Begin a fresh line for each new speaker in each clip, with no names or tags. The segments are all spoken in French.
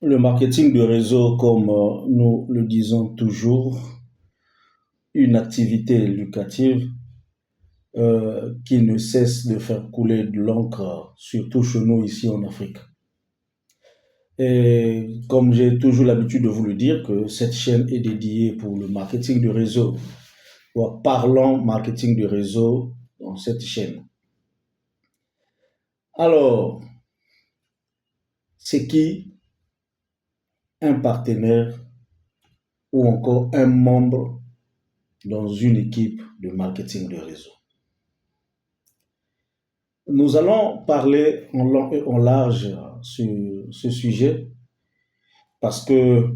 Le marketing de réseau, comme nous le disons toujours, une activité lucrative qui ne cesse de faire couler de l'encre, surtout chez nous ici en Afrique. Et comme j'ai toujours l'habitude de vous le dire, que cette chaîne est dédiée pour le marketing de réseau. Parlons marketing de réseau dans cette chaîne. Alors, c'est qui un partenaire ou encore un membre dans une équipe de marketing de réseau? Nous allons parler en long et en large sur ce sujet parce que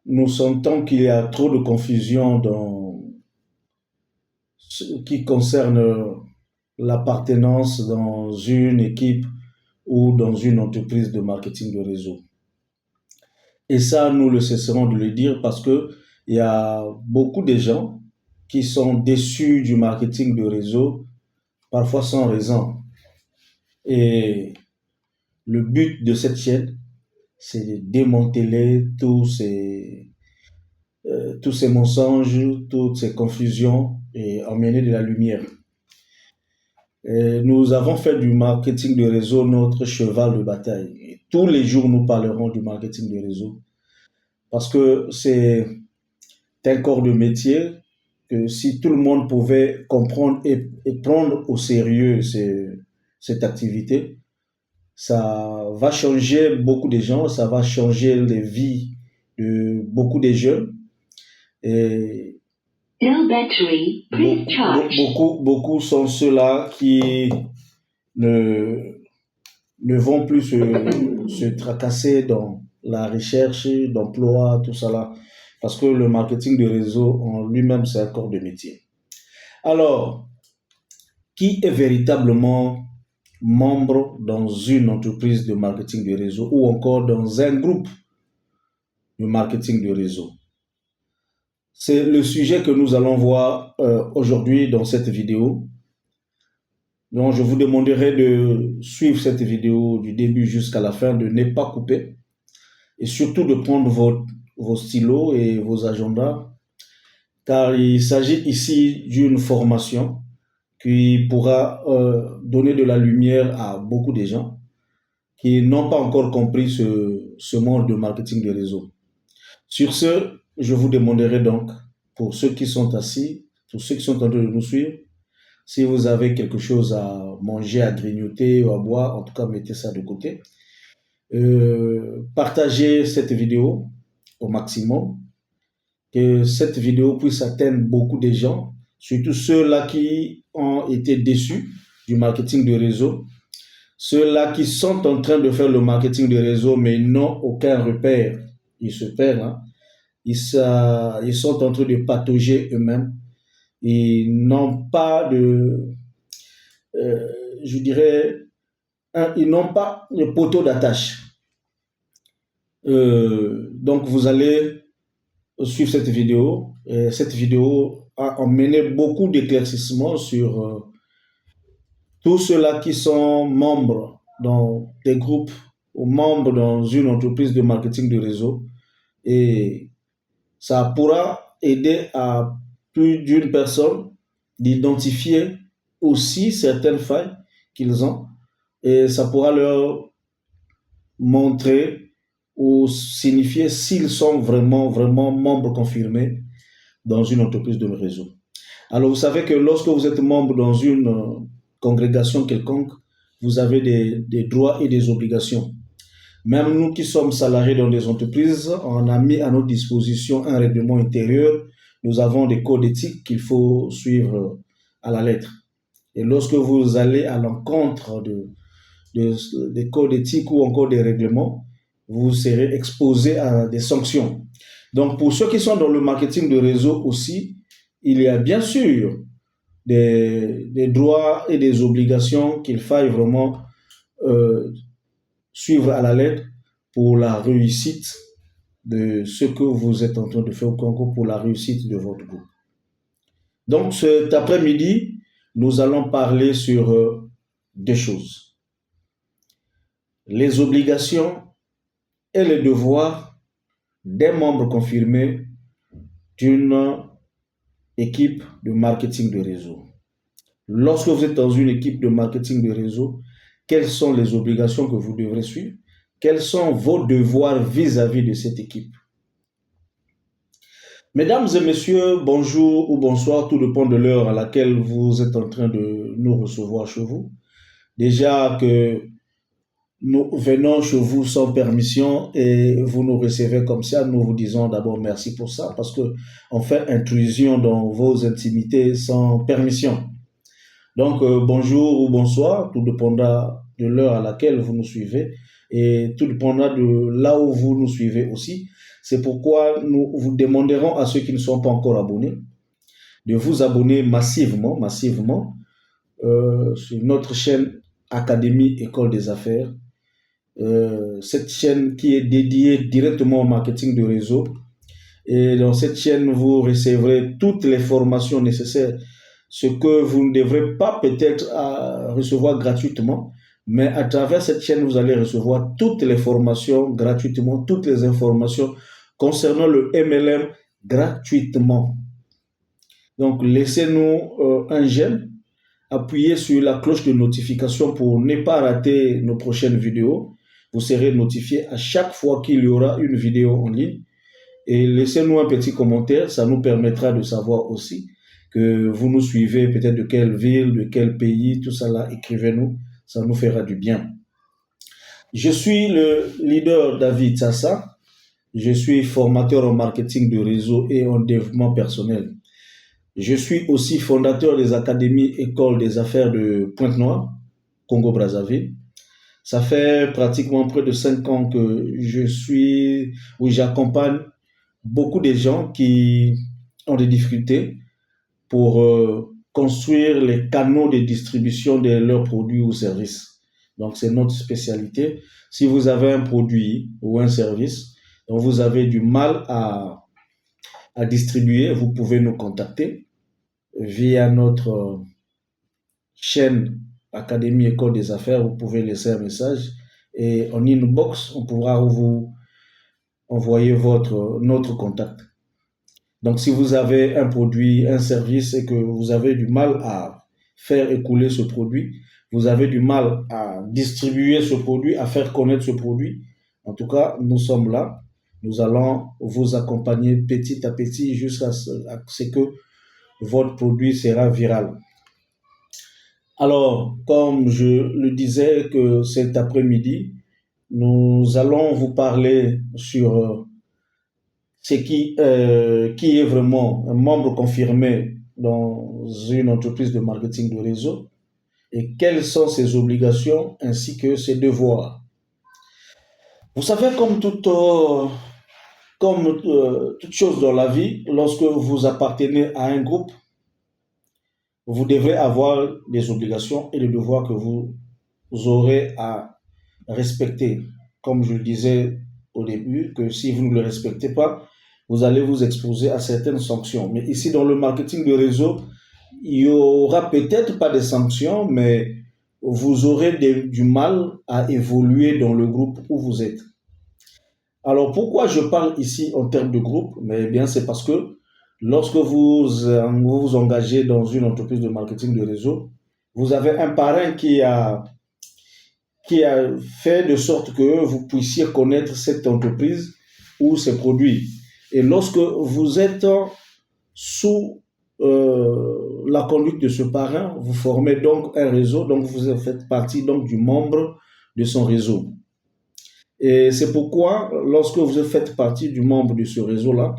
nous sentons qu'il y a trop de confusion dans ce qui concerne l'appartenance dans une équipe ou dans une entreprise de marketing de réseau. Et ça, nous ne cesserons de le dire parce que il y a beaucoup de gens qui sont déçus du marketing de réseau, parfois sans raison. Et le but de cette chaîne, c'est de démanteler tous ces mensonges, toutes ces confusions et emmener de la lumière. Et nous avons fait du marketing de réseau notre cheval de bataille. Et tous les jours, nous parlerons du marketing de réseau parce que c'est un corps de métier que si tout le monde pouvait comprendre et prendre au sérieux cette activité, ça va changer beaucoup de gens, ça va changer les vies de beaucoup de jeunes. Et beaucoup sont ceux-là qui ne, ne vont plus se tracasser dans la recherche d'emploi, tout ça là, parce que le marketing de réseau en lui-même, c'est un corps de métier. Alors, qui est véritablement membre dans une entreprise de marketing de réseau ou encore dans un groupe de marketing de réseau? C'est le sujet que nous allons voir aujourd'hui dans cette vidéo. Donc, je vous demanderai de suivre cette vidéo du début jusqu'à la fin, de ne pas couper et surtout de prendre vos stylos et vos agendas, car il s'agit ici d'une formation qui pourra donner de la lumière à beaucoup de gens qui n'ont pas encore compris ce monde de marketing de réseau. Sur ce, je vous demanderai donc, pour ceux qui sont assis, pour ceux qui sont en train de nous suivre, si vous avez quelque chose à manger, à grignoter ou à boire, en tout cas, mettez ça de côté. Partagez cette vidéo au maximum, que cette vidéo puisse atteindre beaucoup de gens, surtout ceux-là qui ont été déçus du marketing de réseau, ceux-là qui sont en train de faire le marketing de réseau mais n'ont aucun repère. Ils se perdent, hein. Ils sont en train de patauger eux-mêmes. Ils n'ont pas euh, je dirais, ils n'ont pas de poteau d'attache. Donc vous allez suivre cette vidéo. Et cette vidéo a emmené beaucoup d'éclaircissements sur tous ceux-là qui sont membres dans des groupes ou membres dans une entreprise de marketing de réseau. Et ça pourra aider à plus d'une personne d'identifier aussi certaines failles qu'ils ont. Et ça pourra leur montrer ou signifier s'ils sont vraiment membres confirmés dans une entreprise de réseau. Alors, vous savez que lorsque vous êtes membre dans une congrégation quelconque, vous avez des droits et des obligations. Même nous qui sommes salariés dans des entreprises, on a mis à notre disposition un règlement intérieur. Nous avons des codes éthiques qu'il faut suivre à la lettre. Et lorsque vous allez à l'encontre des codes éthiques ou encore des règlements, vous serez exposé à des sanctions. Donc, pour ceux qui sont dans le marketing de réseau aussi, il y a bien sûr des droits et des obligations qu'il faille vraiment euh, suivre à la lettre pour la réussite de ce que vous êtes en train de faire, ou encore pour la réussite de votre groupe. Donc, cet après-midi, nous allons parler sur deux choses. Les obligations et les devoirs des membres confirmés d'une équipe de marketing de réseau. Lorsque vous êtes dans une équipe de marketing de réseau, quelles sont les obligations que vous devrez suivre? Quels sont vos devoirs vis-à-vis de cette équipe? Mesdames et messieurs, bonjour ou bonsoir, tout dépend de l'heure à laquelle vous êtes en train de nous recevoir chez vous. Déjà que nous venons chez vous sans permission et vous nous recevez comme ça, nous vous disons d'abord merci pour ça parce que on fait intrusion dans vos intimités sans permission. Donc, bonjour ou bonsoir, tout dépendra de l'heure à laquelle vous nous suivez et tout dépendra de là où vous nous suivez aussi. C'est pourquoi nous vous demanderons à ceux qui ne sont pas encore abonnés de vous abonner massivement sur notre chaîne Académie École des Affaires. Cette chaîne qui est dédiée directement au marketing de réseau. Et dans cette chaîne, vous recevrez toutes les formations nécessaires, ce que vous ne devrez pas peut-être recevoir gratuitement, mais à travers cette chaîne, vous allez recevoir toutes les formations gratuitement, toutes les informations concernant le MLM gratuitement. Donc, laissez-nous un j'aime, appuyez sur la cloche de notification pour ne pas rater nos prochaines vidéos. Vous serez notifié à chaque fois qu'il y aura une vidéo en ligne. Et laissez-nous un petit commentaire, ça nous permettra de savoir aussi que vous nous suivez, peut-être de quelle ville, de quel pays, tout ça là, écrivez-nous, ça nous fera du bien. Je suis le leader David Sassa, je suis formateur en marketing de réseau et en développement personnel. Je suis aussi fondateur des académies École des Affaires de Pointe-Noire, Congo-Brazzaville. Ça fait pratiquement près de 5 ans que j'accompagne beaucoup de gens qui ont des difficultés pour construire les canaux de distribution de leurs produits ou services. Donc, c'est notre spécialité. Si vous avez un produit ou un service dont vous avez du mal à distribuer, vous pouvez nous contacter via notre chaîne Académie École des Affaires. Vous pouvez laisser un message et en inbox, on pourra vous envoyer notre contact. Donc, si vous avez un produit, un service et que vous avez du mal à faire écouler ce produit, vous avez du mal à distribuer ce produit, à faire connaître ce produit, en tout cas, nous sommes là. Nous allons vous accompagner petit à petit jusqu'à ce que votre produit sera viral. Alors, comme je le disais que cet après-midi, nous allons vous parler sur ce qui est vraiment un membre confirmé dans une entreprise de marketing de réseau et quelles sont ses obligations ainsi que ses devoirs. Vous savez, comme toute chose dans la vie, lorsque vous appartenez à un groupe, vous devrez avoir des obligations et des devoirs que vous aurez à respecter. Comme je le disais au début, que si vous ne le respectez pas, vous allez vous exposer à certaines sanctions. Mais ici, dans le marketing de réseau, il n'y aura peut-être pas de sanctions, mais vous aurez du mal à évoluer dans le groupe où vous êtes. Alors, pourquoi je parle ici en termes de groupe? Mais bien, c'est parce que lorsque vous vous engagez dans une entreprise de marketing de réseau, vous avez un parrain qui a fait de sorte que vous puissiez connaître cette entreprise ou ses produits. Et lorsque vous êtes sous la conduite de ce parrain, vous formez donc un réseau, donc vous faites partie donc du membre de son réseau. Et c'est pourquoi, lorsque vous faites partie du membre de ce réseau-là,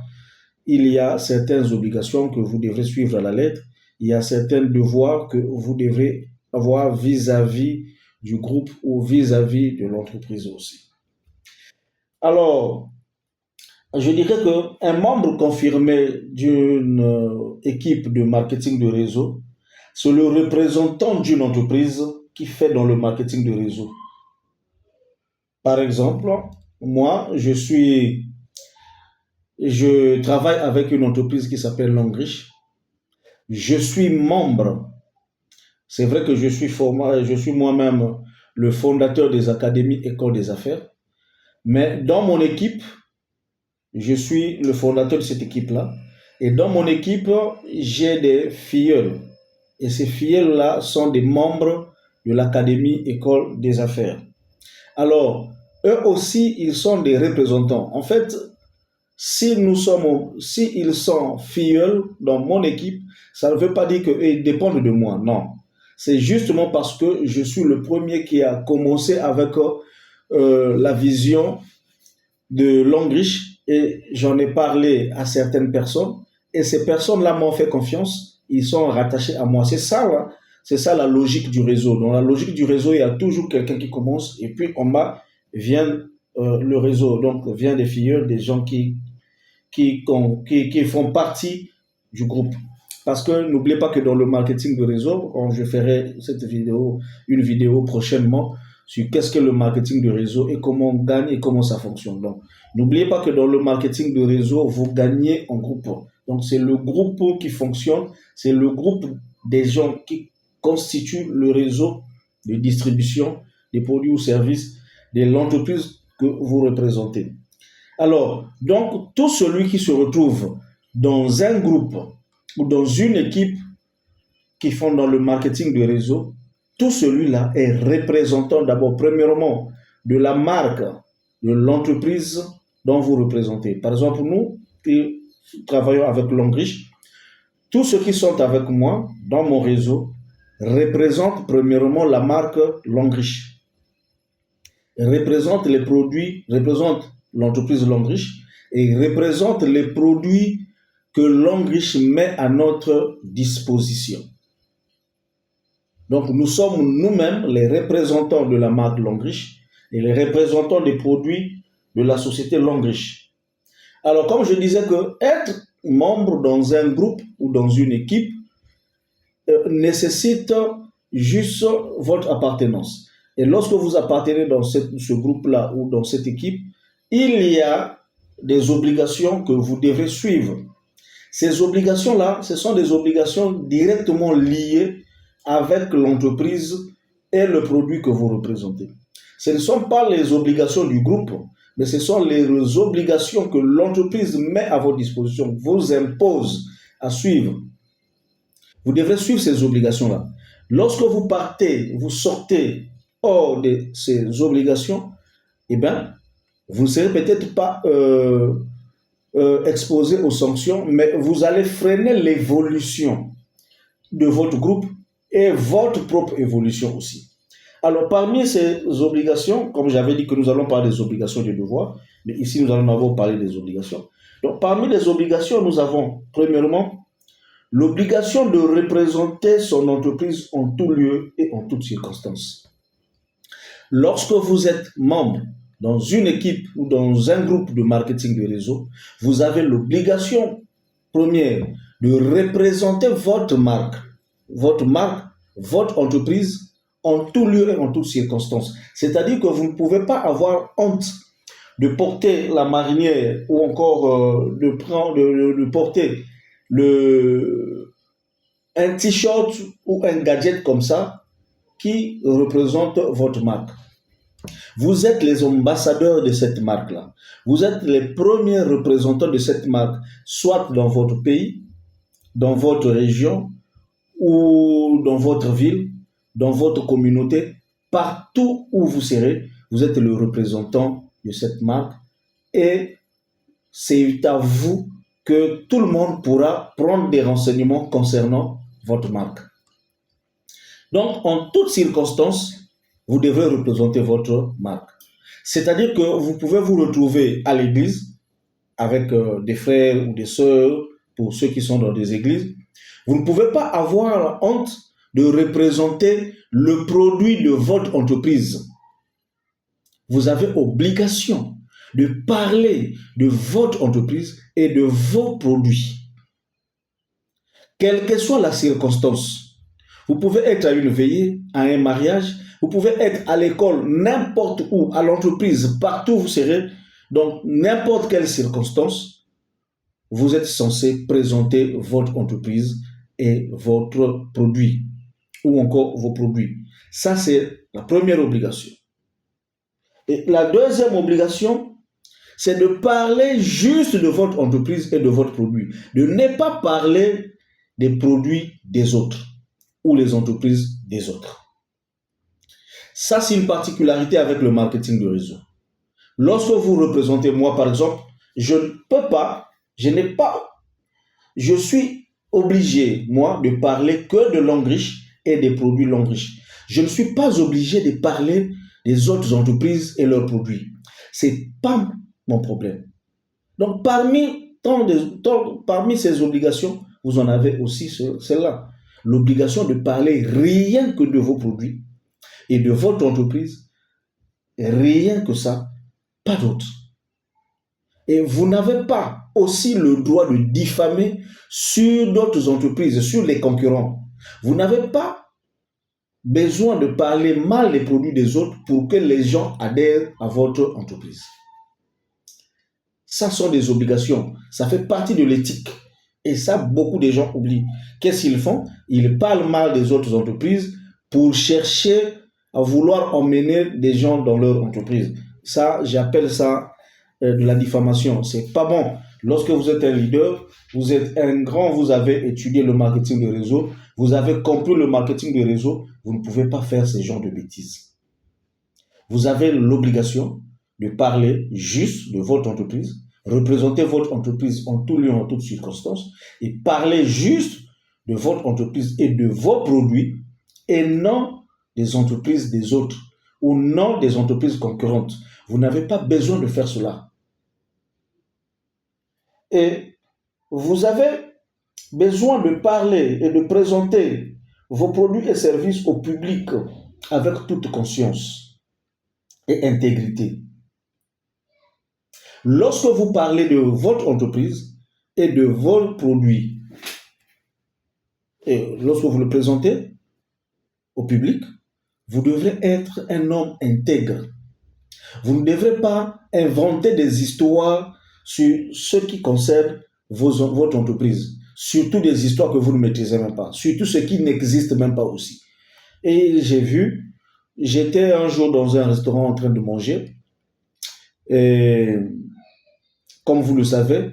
il y a certaines obligations que vous devrez suivre à la lettre, il y a certains devoirs que vous devrez avoir vis-à-vis du groupe ou vis-à-vis de l'entreprise aussi. Alors, je dirais qu'un membre confirmé d'une équipe de marketing de réseau, c'est le représentant d'une entreprise qui fait dans le marketing de réseau. Par exemple, moi, je travaille avec une entreprise qui s'appelle Longrich. Je suis membre. C'est vrai que je suis moi-même le fondateur des académies École des Affaires. Mais dans mon équipe, je suis le fondateur de cette équipe-là. Et dans mon équipe, j'ai des filleuls. Et ces filleuls-là sont des membres de l'Académie École des Affaires. Alors, eux aussi, ils sont des représentants. En fait, si ils sont filleuls dans mon équipe, ça ne veut pas dire qu'ils dépendent de moi. Non. C'est justement parce que je suis le premier qui a commencé avec la vision de Longrich et j'en ai parlé à certaines personnes et ces personnes-là m'ont fait confiance, ils sont rattachés à moi. C'est ça la logique du réseau. Dans la logique du réseau, il y a toujours quelqu'un qui commence et puis en bas vient le réseau. Donc vient des filles, des gens qui font partie du groupe. Parce que n'oubliez pas que dans le marketing de réseau, quand je ferai une vidéo prochainement sur qu'est-ce que le marketing de réseau et comment on gagne et comment ça fonctionne. Donc, n'oubliez pas que dans le marketing de réseau, vous gagnez en groupe. Donc, c'est le groupe qui fonctionne, c'est le groupe des gens qui constituent le réseau de distribution des produits ou services de l'entreprise que vous représentez. Alors, donc, tout celui qui se retrouve dans un groupe ou dans une équipe qui font dans le marketing de réseau, tout celui-là est représentant d'abord, premièrement, de la marque, de l'entreprise dont vous représentez. Par exemple, nous qui travaillons avec Longrich, tous ceux qui sont avec moi dans mon réseau représentent premièrement la marque Longrich, représentent les produits, représentent l'entreprise Longrich et représentent les produits que Longrich met à notre disposition. Donc, nous sommes nous-mêmes les représentants de la marque Longrich et les représentants des produits de la société Longrich. Alors, comme je disais que être membre dans un groupe ou dans une équipe nécessite juste votre appartenance. Et lorsque vous appartenez dans ce groupe-là ou dans cette équipe, il y a des obligations que vous devrez suivre. Ces obligations-là, ce sont des obligations directement liées avec l'entreprise et le produit que vous représentez. Ce ne sont pas les obligations du groupe, mais ce sont les obligations que l'entreprise met à votre disposition, vous impose à suivre. Vous devez suivre ces obligations-là. Lorsque vous partez, vous sortez hors de ces obligations, eh bien, vous ne serez peut-être pas exposé aux sanctions, mais vous allez freiner l'évolution de votre groupe et votre propre évolution aussi. Alors, parmi ces obligations, comme j'avais dit que nous allons parler des obligations et des devoirs, mais ici nous allons d'abord parler des obligations. Donc, parmi les obligations, nous avons premièrement l'obligation de représenter son entreprise en tout lieu et en toutes circonstances. Lorsque vous êtes membre dans une équipe ou dans un groupe de marketing de réseau, vous avez l'obligation première de représenter votre marque, votre entreprise en tout lieu et en toutes circonstances. C'est-à-dire que vous ne pouvez pas avoir honte de porter la marinière ou encore de porter un t-shirt ou un gadget comme ça qui représente votre marque. Vous êtes les ambassadeurs de cette marque-là. Vous êtes les premiers représentants de cette marque, soit dans votre pays, dans votre région ou dans votre ville, dans votre communauté, partout où vous serez, vous êtes le représentant de cette marque et c'est à vous que tout le monde pourra prendre des renseignements concernant votre marque. Donc, en toutes circonstances, vous devrez représenter votre marque. C'est-à-dire que vous pouvez vous retrouver à l'église avec des frères ou des sœurs, pour ceux qui sont dans des églises. Vous ne pouvez pas avoir honte de représenter le produit de votre entreprise. Vous avez obligation de parler de votre entreprise et de vos produits. Quelle que soit la circonstance, vous pouvez être à une veillée, à un mariage, vous pouvez être à l'école, n'importe où, à l'entreprise, partout où vous serez, donc n'importe quelle circonstance, vous êtes censé présenter votre entreprise et votre produit, ou encore vos produits. Ça, c'est la première obligation. Et la deuxième obligation, c'est de parler juste de votre entreprise et de votre produit. De ne pas parler des produits des autres ou les entreprises des autres. Ça, c'est une particularité avec le marketing de réseau. Lorsque vous représentez moi, par exemple, je ne peux pas, je n'ai pas, je suis obligé, moi, de parler que de langue riche et des produits langue riche. Je ne suis pas obligé de parler des autres entreprises et leurs produits. C'est pas mon problème. Donc, parmi ces obligations, vous en avez aussi celle-là. L'obligation de parler rien que de vos produits et de votre entreprise, rien que ça, pas d'autre. Et vous n'avez pas aussi le droit de diffamer sur d'autres entreprises, sur les concurrents. Vous n'avez pas besoin de parler mal des produits des autres pour que les gens adhèrent à votre entreprise. Ça sont des obligations. Ça fait partie de l'éthique. Et ça, beaucoup de gens oublient. Qu'est-ce qu'ils font? Ils parlent mal des autres entreprises pour chercher à vouloir emmener des gens dans leur entreprise. Ça, j'appelle ça de la diffamation. C'est pas bon. Lorsque vous êtes un leader, vous êtes un grand, vous avez étudié le marketing de réseau, vous avez compris le marketing de réseau, vous ne pouvez pas faire ce genre de bêtises. Vous avez l'obligation de parler juste de votre entreprise, représenter votre entreprise en tout lieu, en toutes circonstances, et parler juste de votre entreprise et de vos produits, et non des entreprises des autres, ou non des entreprises concurrentes. Vous n'avez pas besoin de faire cela. Et vous avez besoin de parler et de présenter vos produits et services au public avec toute conscience et intégrité. Lorsque vous parlez de votre entreprise et de vos produits, et lorsque vous le présentez au public, vous devrez être un homme intègre. Vous ne devrez pas inventer des histoires sur ce qui concerne votre entreprise, surtout des histoires que vous ne maîtrisez même pas, surtout ce qui n'existe même pas aussi. Et j'étais un jour dans un restaurant en train de manger, et comme vous le savez,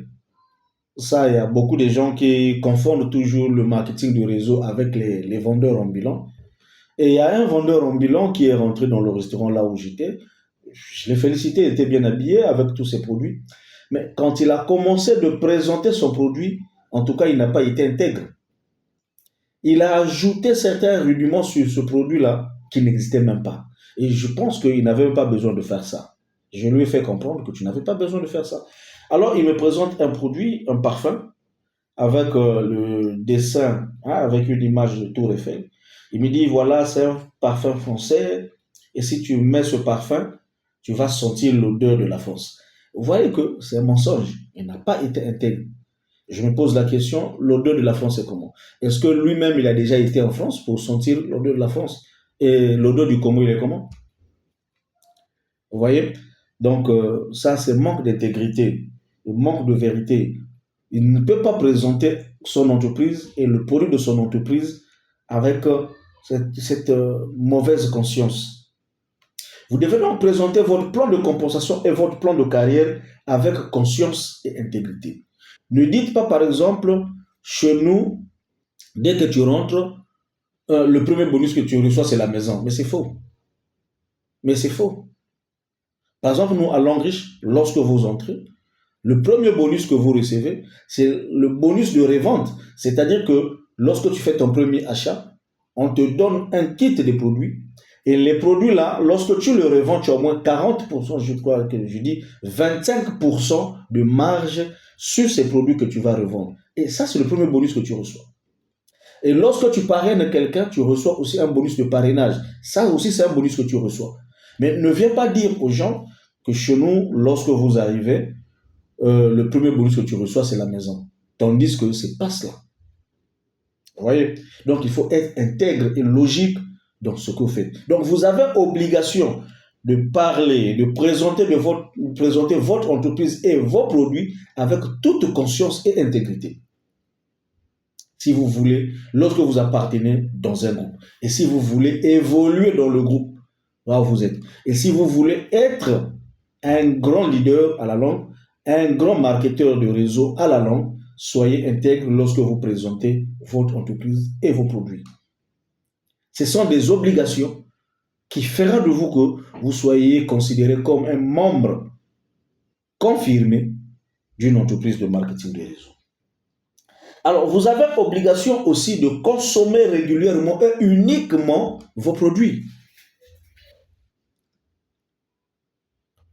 ça, il y a beaucoup de gens qui confondent toujours le marketing du réseau avec les vendeurs ambulants. Et il y a un vendeur ambulant qui est rentré dans le restaurant là où j'étais. Je l'ai félicité, il était bien habillé avec tous ses produits. Mais quand il a commencé de présenter son produit, en tout cas, il n'a pas été intègre. Il a ajouté certains rudiments sur ce produit-là qui n'existait même pas. Et je pense qu'il n'avait pas besoin de faire ça. Je lui ai fait comprendre que tu n'avais pas besoin de faire ça. Alors, il me présente un produit, un parfum, avec le dessin, hein, avec une image de Tour Eiffel. Il me dit, voilà, c'est un parfum français, et si tu mets ce parfum, tu vas sentir l'odeur de la France. Vous voyez que c'est un mensonge, il n'a pas été intègre. Je me pose la question, l'odeur de la France est comment? Est-ce que lui-même, il a déjà été en France pour sentir l'odeur de la France? Et l'odeur du Congo, il est comment? Vous voyez? Donc, ça, c'est manque d'intégrité, manque de vérité. Il ne peut pas présenter son entreprise et le produit de son entreprise avec cette mauvaise conscience. Vous devez donc présenter votre plan de compensation et votre plan de carrière avec conscience et intégrité. Ne dites pas, par exemple, chez nous, dès que tu rentres, le premier bonus que tu reçois, c'est la maison. Mais c'est faux. Mais c'est faux. Par exemple, nous, à Langriche, lorsque vous entrez, le premier bonus que vous recevez, c'est le bonus de revente. C'est-à-dire que lorsque tu fais ton premier achat, on te donne un kit de produits. Et les produits là, lorsque tu le revends, tu as au moins 40%, je crois que je dis 25% de marge sur ces produits que tu vas revendre. Et ça, c'est le premier bonus que tu reçois. Et lorsque tu parraines quelqu'un, tu reçois aussi un bonus de parrainage. Ça aussi, c'est un bonus que tu reçois. Mais ne viens pas dire aux gens que chez nous, lorsque vous arrivez, le premier bonus que tu reçois, c'est la maison. Tandis que c'est pas cela. Vous voyez? Donc, il faut être intègre et logique dans ce que vous faites. Donc, vous avez obligation de parler, de présenter votre entreprise et vos produits avec toute conscience et intégrité. Si vous voulez, lorsque vous appartenez dans un groupe, et si vous voulez évoluer dans le groupe, là où vous êtes. Et si vous voulez être un grand leader à la longue, un grand marketeur de réseau à la longue, soyez intègre lorsque vous présentez votre entreprise et vos produits. Ce sont des obligations qui feront de vous que vous soyez considéré comme un membre confirmé d'une entreprise de marketing de réseau. Alors, vous avez obligation aussi de consommer régulièrement et uniquement vos produits.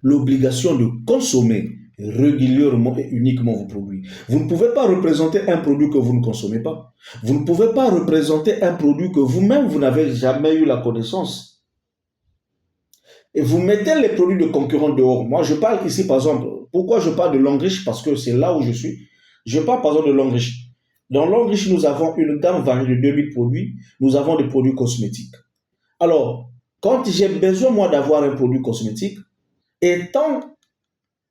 L'obligation de consommer régulièrement et uniquement vos produits. Vous ne pouvez pas représenter un produit que vous ne consommez pas. Vous ne pouvez pas représenter un produit que vous-même, vous n'avez jamais eu la connaissance. Et vous mettez les produits de concurrents dehors. Moi, je parle ici, par exemple, pourquoi je parle de Longrich? Parce que c'est là où je suis. Je parle, par exemple, de Longrich. Dans Longrich, nous avons une gamme variée de 2000 produits. Nous avons des produits cosmétiques. Alors, quand j'ai besoin, moi, d'avoir un produit cosmétique, étant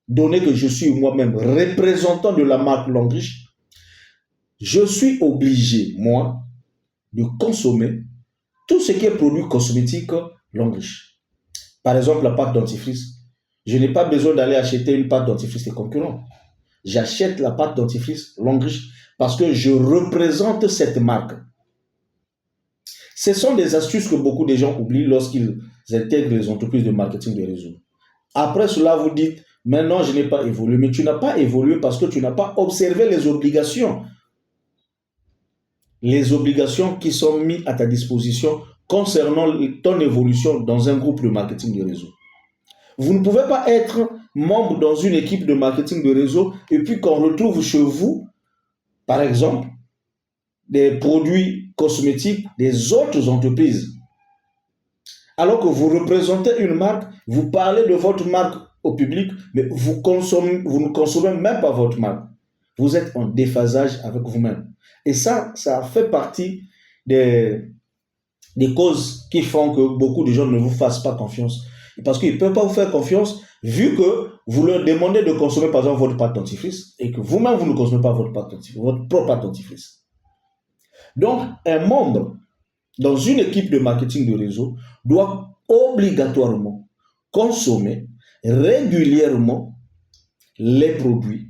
donné que je suis moi-même représentant de la marque Longrich, je suis obligé, moi, de consommer tout ce qui est produit cosmétique Longrich. Par exemple, la pâte dentifrice. Je n'ai pas besoin d'aller acheter une pâte dentifrice des concurrents. J'achète la pâte dentifrice Longrich parce que je représente cette marque. Ce sont des astuces que beaucoup de gens oublient lorsqu'ils intègrent les entreprises de marketing de réseau. Après cela, vous dites, maintenant je n'ai pas évolué. Mais tu n'as pas évolué parce que tu n'as pas observé les obligations. Les obligations qui sont mises à ta disposition concernant ton évolution dans un groupe de marketing de réseau. Vous ne pouvez pas être membre dans une équipe de marketing de réseau et puis qu'on retrouve chez vous, par exemple, des produits cosmétiques des autres entreprises. Alors que vous représentez une marque, vous parlez de votre marque au public, mais vous ne consommez même pas votre marque. Vous êtes en déphasage avec vous-même. Et ça fait partie des causes qui font que beaucoup de gens ne vous fassent pas confiance. Parce qu'ils ne peuvent pas vous faire confiance vu que vous leur demandez de consommer par exemple votre pâte dentifrice et que vous-même vous ne consommez pas votre propre pâte dentifrice. Donc, un membre dans une équipe de marketing de réseau doit obligatoirement consommer régulièrement les produits.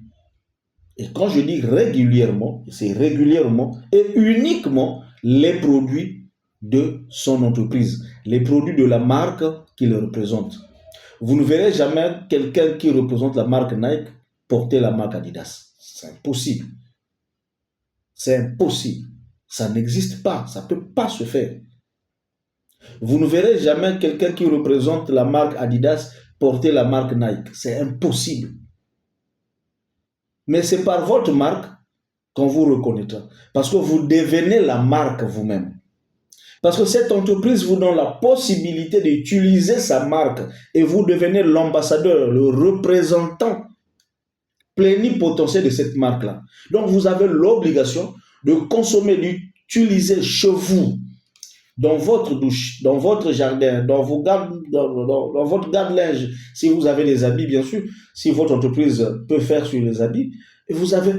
Et quand je dis régulièrement, c'est régulièrement et uniquement les produits de son entreprise, les produits de la marque qu'il représente. Vous ne verrez jamais quelqu'un qui représente la marque Nike porter la marque Adidas. C'est impossible. C'est impossible. Ça n'existe pas. Ça ne peut pas se faire. Vous ne verrez jamais quelqu'un qui représente la marque Adidas porter la marque Nike. C'est impossible. Mais c'est par votre marque qu'on vous reconnaîtra. Parce que vous devenez la marque vous-même. Parce que cette entreprise vous donne la possibilité d'utiliser sa marque et vous devenez l'ambassadeur, le représentant plénipotentiel de cette marque-là. Donc, vous avez l'obligation de consommer, d'utiliser chez vous, dans votre douche, dans votre jardin, dans votre garde-linge, si vous avez des habits, bien sûr, si votre entreprise peut faire sur les habits, et vous avez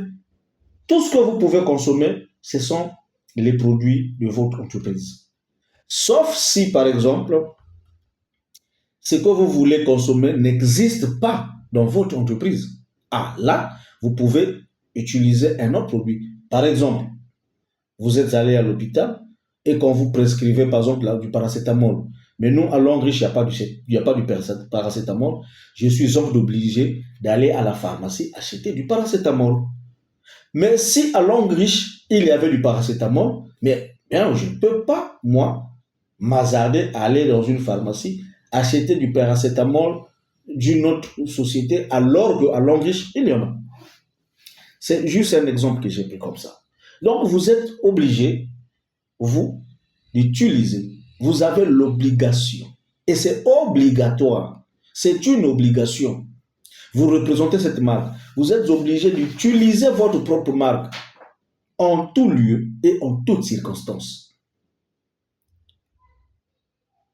tout ce que vous pouvez consommer, ce sont les produits de votre entreprise. Sauf si, par exemple, ce que vous voulez consommer n'existe pas dans votre entreprise. Ah, là, vous pouvez utiliser un autre produit. Par exemple, vous êtes allé à l'hôpital et qu'on vous prescrivait, par exemple, là, du paracétamol. Mais nous, à Longrich, il n'y a pas du paracétamol. Je suis obligé d'aller à la pharmacie acheter du paracétamol. Mais si à Longrich, il y avait du paracétamol, mais bien, je ne peux pas, moi, m'hasarder à aller dans une pharmacie, acheter du paracétamol d'une autre société, alors qu'à Longrich, il y en a. C'est juste un exemple que j'ai pris comme ça. Donc, vous êtes obligé, vous, d'utiliser. Vous avez l'obligation. Et c'est obligatoire. C'est une obligation. Vous représentez cette marque. Vous êtes obligé d'utiliser votre propre marque en tout lieu et en toutes circonstances.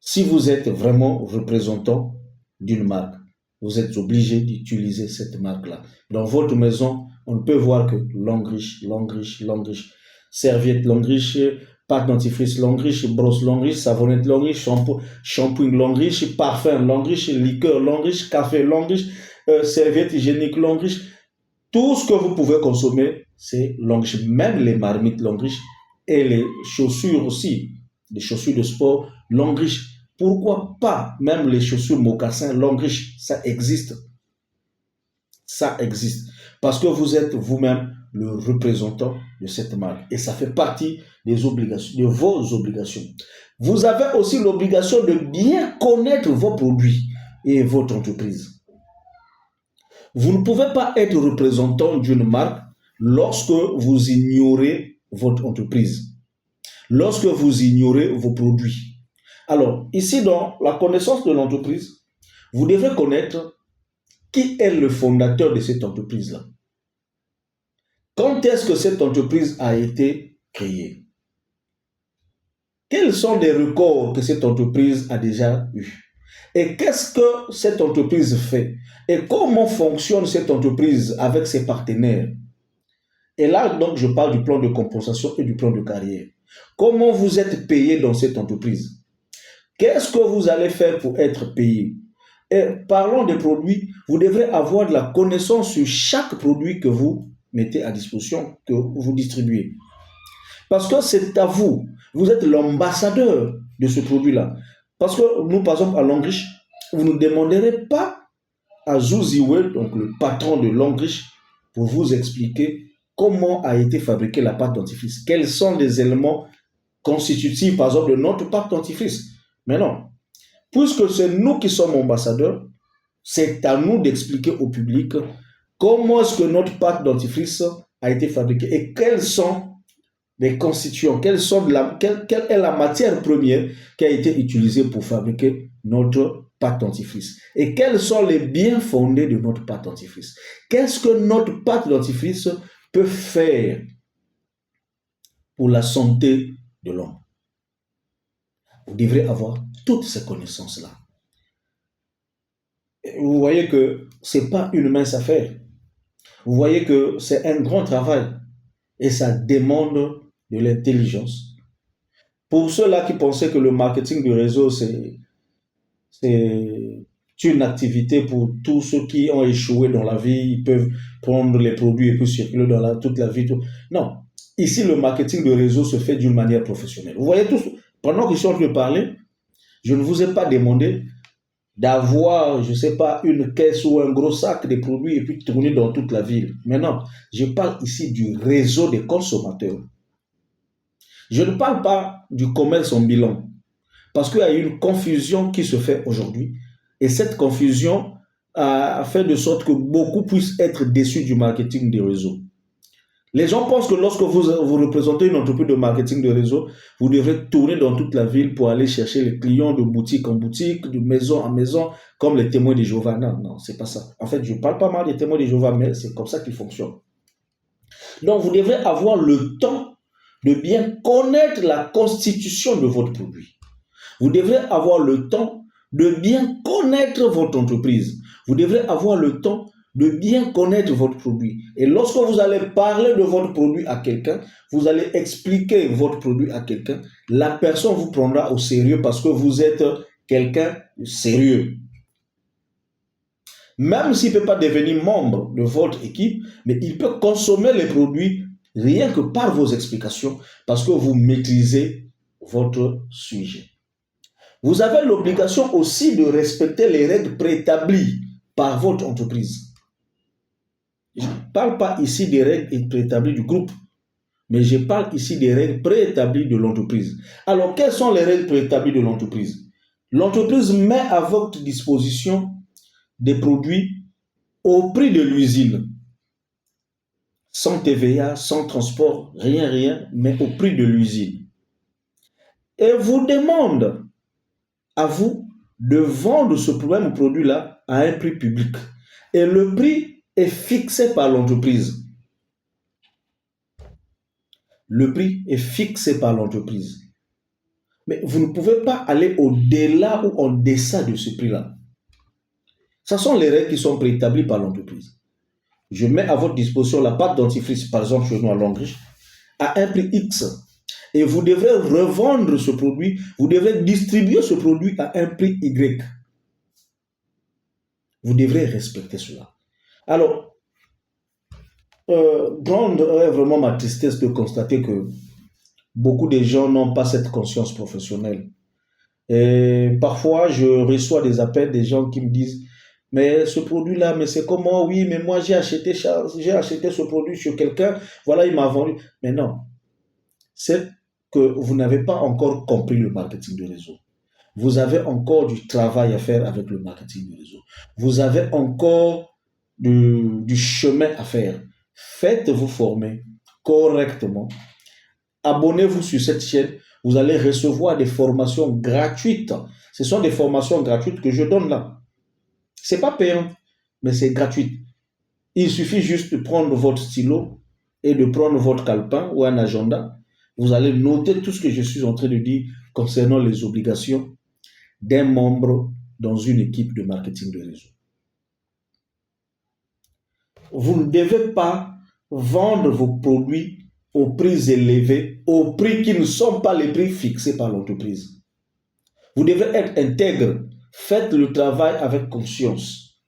Si vous êtes vraiment représentant d'une marque, vous êtes obligé d'utiliser cette marque-là. Dans votre maison, on ne peut voir que Longrich, Longrich, Longrich, serviette Longrich, pâte dentifrice Longriche, brosse Longriche, savonnette Longriche, shampoing Longriche, parfum Longriche, liqueur Longriche, café Longriche, serviette hygiénique Longriche. Tout ce que vous pouvez consommer, c'est Longriche. Même les marmites Longriche et les chaussures aussi, les chaussures de sport Longriche. Pourquoi pas même les chaussures mocassins Longriche? Ça existe. Ça existe. Parce que vous êtes vous-même le représentant de cette marque. Et ça fait partie des obligations, de vos obligations. Vous avez aussi l'obligation de bien connaître vos produits et votre entreprise. Vous ne pouvez pas être représentant d'une marque lorsque vous ignorez votre entreprise, lorsque vous ignorez vos produits. Alors, ici, dans la connaissance de l'entreprise, vous devez connaître qui est le fondateur de cette entreprise-là. Quand est-ce que cette entreprise a été créée? Quels sont les records que cette entreprise a déjà eus? Et qu'est-ce que cette entreprise fait? Et comment fonctionne cette entreprise avec ses partenaires? Et là, donc, je parle du plan de compensation et du plan de carrière. Comment vous êtes payé dans cette entreprise? Qu'est-ce que vous allez faire pour être payé? Et parlons des produits, vous devrez avoir de la connaissance sur chaque produit que vous mettez à disposition, que vous distribuez. Parce que c'est à vous. Vous êtes l'ambassadeur de ce produit-là. Parce que nous, par exemple, à Longriche, vous ne demanderez pas à Zouziwe, donc le patron de Longriche, pour vous expliquer comment a été fabriquée la pâte dentifrice. Quels sont les éléments constitutifs, par exemple, de notre pâte dentifrice. Mais non. Puisque c'est nous qui sommes ambassadeurs, c'est à nous d'expliquer au public comment est-ce que notre pâte dentifrice a été fabriquée et quels sont les constituants, quelle est la matière première qui a été utilisée pour fabriquer notre pâte dentifrice et quels sont les biens fondés de notre pâte dentifrice. Qu'est-ce que notre pâte dentifrice peut faire pour la santé de l'homme? Vous devrez avoir toutes ces connaissances-là. Vous voyez que ce n'est pas une mince affaire. Vous voyez que c'est un grand travail et ça demande de l'intelligence. Pour ceux-là qui pensaient que le marketing du réseau, c'est une activité pour tous ceux qui ont échoué dans la vie, ils peuvent prendre les produits et puis circuler dans toute la vie. Non, ici le marketing de réseau se fait d'une manière professionnelle. Vous voyez tous, pendant que je suis en train de parler, je ne vous ai pas demandé d'avoir, je ne sais pas, une caisse ou un gros sac de produits et puis tourner dans toute la ville. Mais non, je parle ici du réseau des consommateurs. Je ne parle pas du commerce en bilan, parce qu'il y a une confusion qui se fait aujourd'hui, et cette confusion a fait de sorte que beaucoup puissent être déçus du marketing des réseaux. Les gens pensent que lorsque vous représentez une entreprise de marketing de réseau, vous devrez tourner dans toute la ville pour aller chercher les clients de boutique en boutique, de maison en maison, comme les témoins de Jéhovah. Non, c'est pas ça. En fait, je parle pas mal des témoins de Jéhovah, mais c'est comme ça qu'ils fonctionnent. Donc, vous devrez avoir le temps de bien connaître la constitution de votre produit. Vous devrez avoir le temps de bien connaître votre entreprise. Vous devrez avoir le temps de bien connaître votre produit. Et lorsque vous allez parler de votre produit à quelqu'un, vous allez expliquer votre produit à quelqu'un, la personne vous prendra au sérieux parce que vous êtes quelqu'un de sérieux. Même s'il ne peut pas devenir membre de votre équipe, mais il peut consommer les produits rien que par vos explications parce que vous maîtrisez votre sujet. Vous avez l'obligation aussi de respecter les règles préétablies par votre entreprise. Je ne parle pas ici des règles préétablies du groupe, mais je parle ici des règles préétablies de l'entreprise. Alors, quelles sont les règles préétablies de l'entreprise? L'entreprise met à votre disposition des produits au prix de l'usine, sans TVA, sans transport, rien, mais au prix de l'usine. Et vous demande à vous de vendre ce même produit-là à un prix public. Et le prix est fixé par l'entreprise. Le prix est fixé par l'entreprise. Mais vous ne pouvez pas aller au-delà ou en deçà de ce prix-là. Ce sont les règles qui sont préétablies par l'entreprise. Je mets à votre disposition la pâte dentifrice, par exemple chez nous à Longriche, à un prix X. Et vous devrez revendre ce produit, vous devrez distribuer ce produit à un prix Y. Vous devrez respecter cela. Alors, grande est vraiment ma tristesse de constater que beaucoup de gens n'ont pas cette conscience professionnelle. Et parfois, je reçois des appels des gens qui me disent, mais ce produit-là, mais c'est comment? Oui, mais moi, j'ai acheté ce produit chez quelqu'un, voilà, il m'a vendu. Mais non, c'est que vous n'avez pas encore compris le marketing de réseau. Vous avez encore du travail à faire avec le marketing de réseau. Vous avez encore du chemin à faire. Faites-vous former correctement. Abonnez-vous sur cette chaîne. Vous allez recevoir des formations gratuites. Ce sont des formations gratuites que je donne là. C'est pas payant, mais c'est gratuit. Il suffit juste de prendre votre stylo et de prendre votre calepin ou un agenda. Vous allez noter tout ce que je suis en train de dire concernant les obligations d'un membre dans une équipe de marketing de réseau. Vous ne devez pas vendre vos produits aux prix élevés, aux prix qui ne sont pas les prix fixés par l'entreprise. Vous devez être intègre. Faites le travail avec conscience.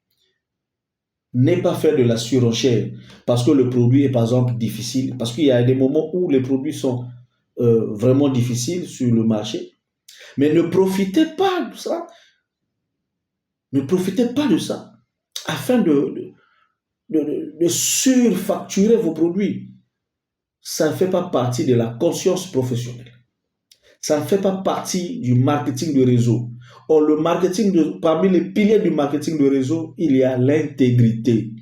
N'ayez pas faire de la surenchère parce que le produit est par exemple difficile, parce qu'il y a des moments où les produits sont vraiment difficiles sur le marché. Mais ne profitez pas de ça. Ne profitez pas de ça afin de surfacturer vos produits. Ça ne fait pas partie de la conscience professionnelle. Ça ne fait pas partie du marketing de réseau. Or, parmi les piliers du marketing de réseau, il y a l'intégrité.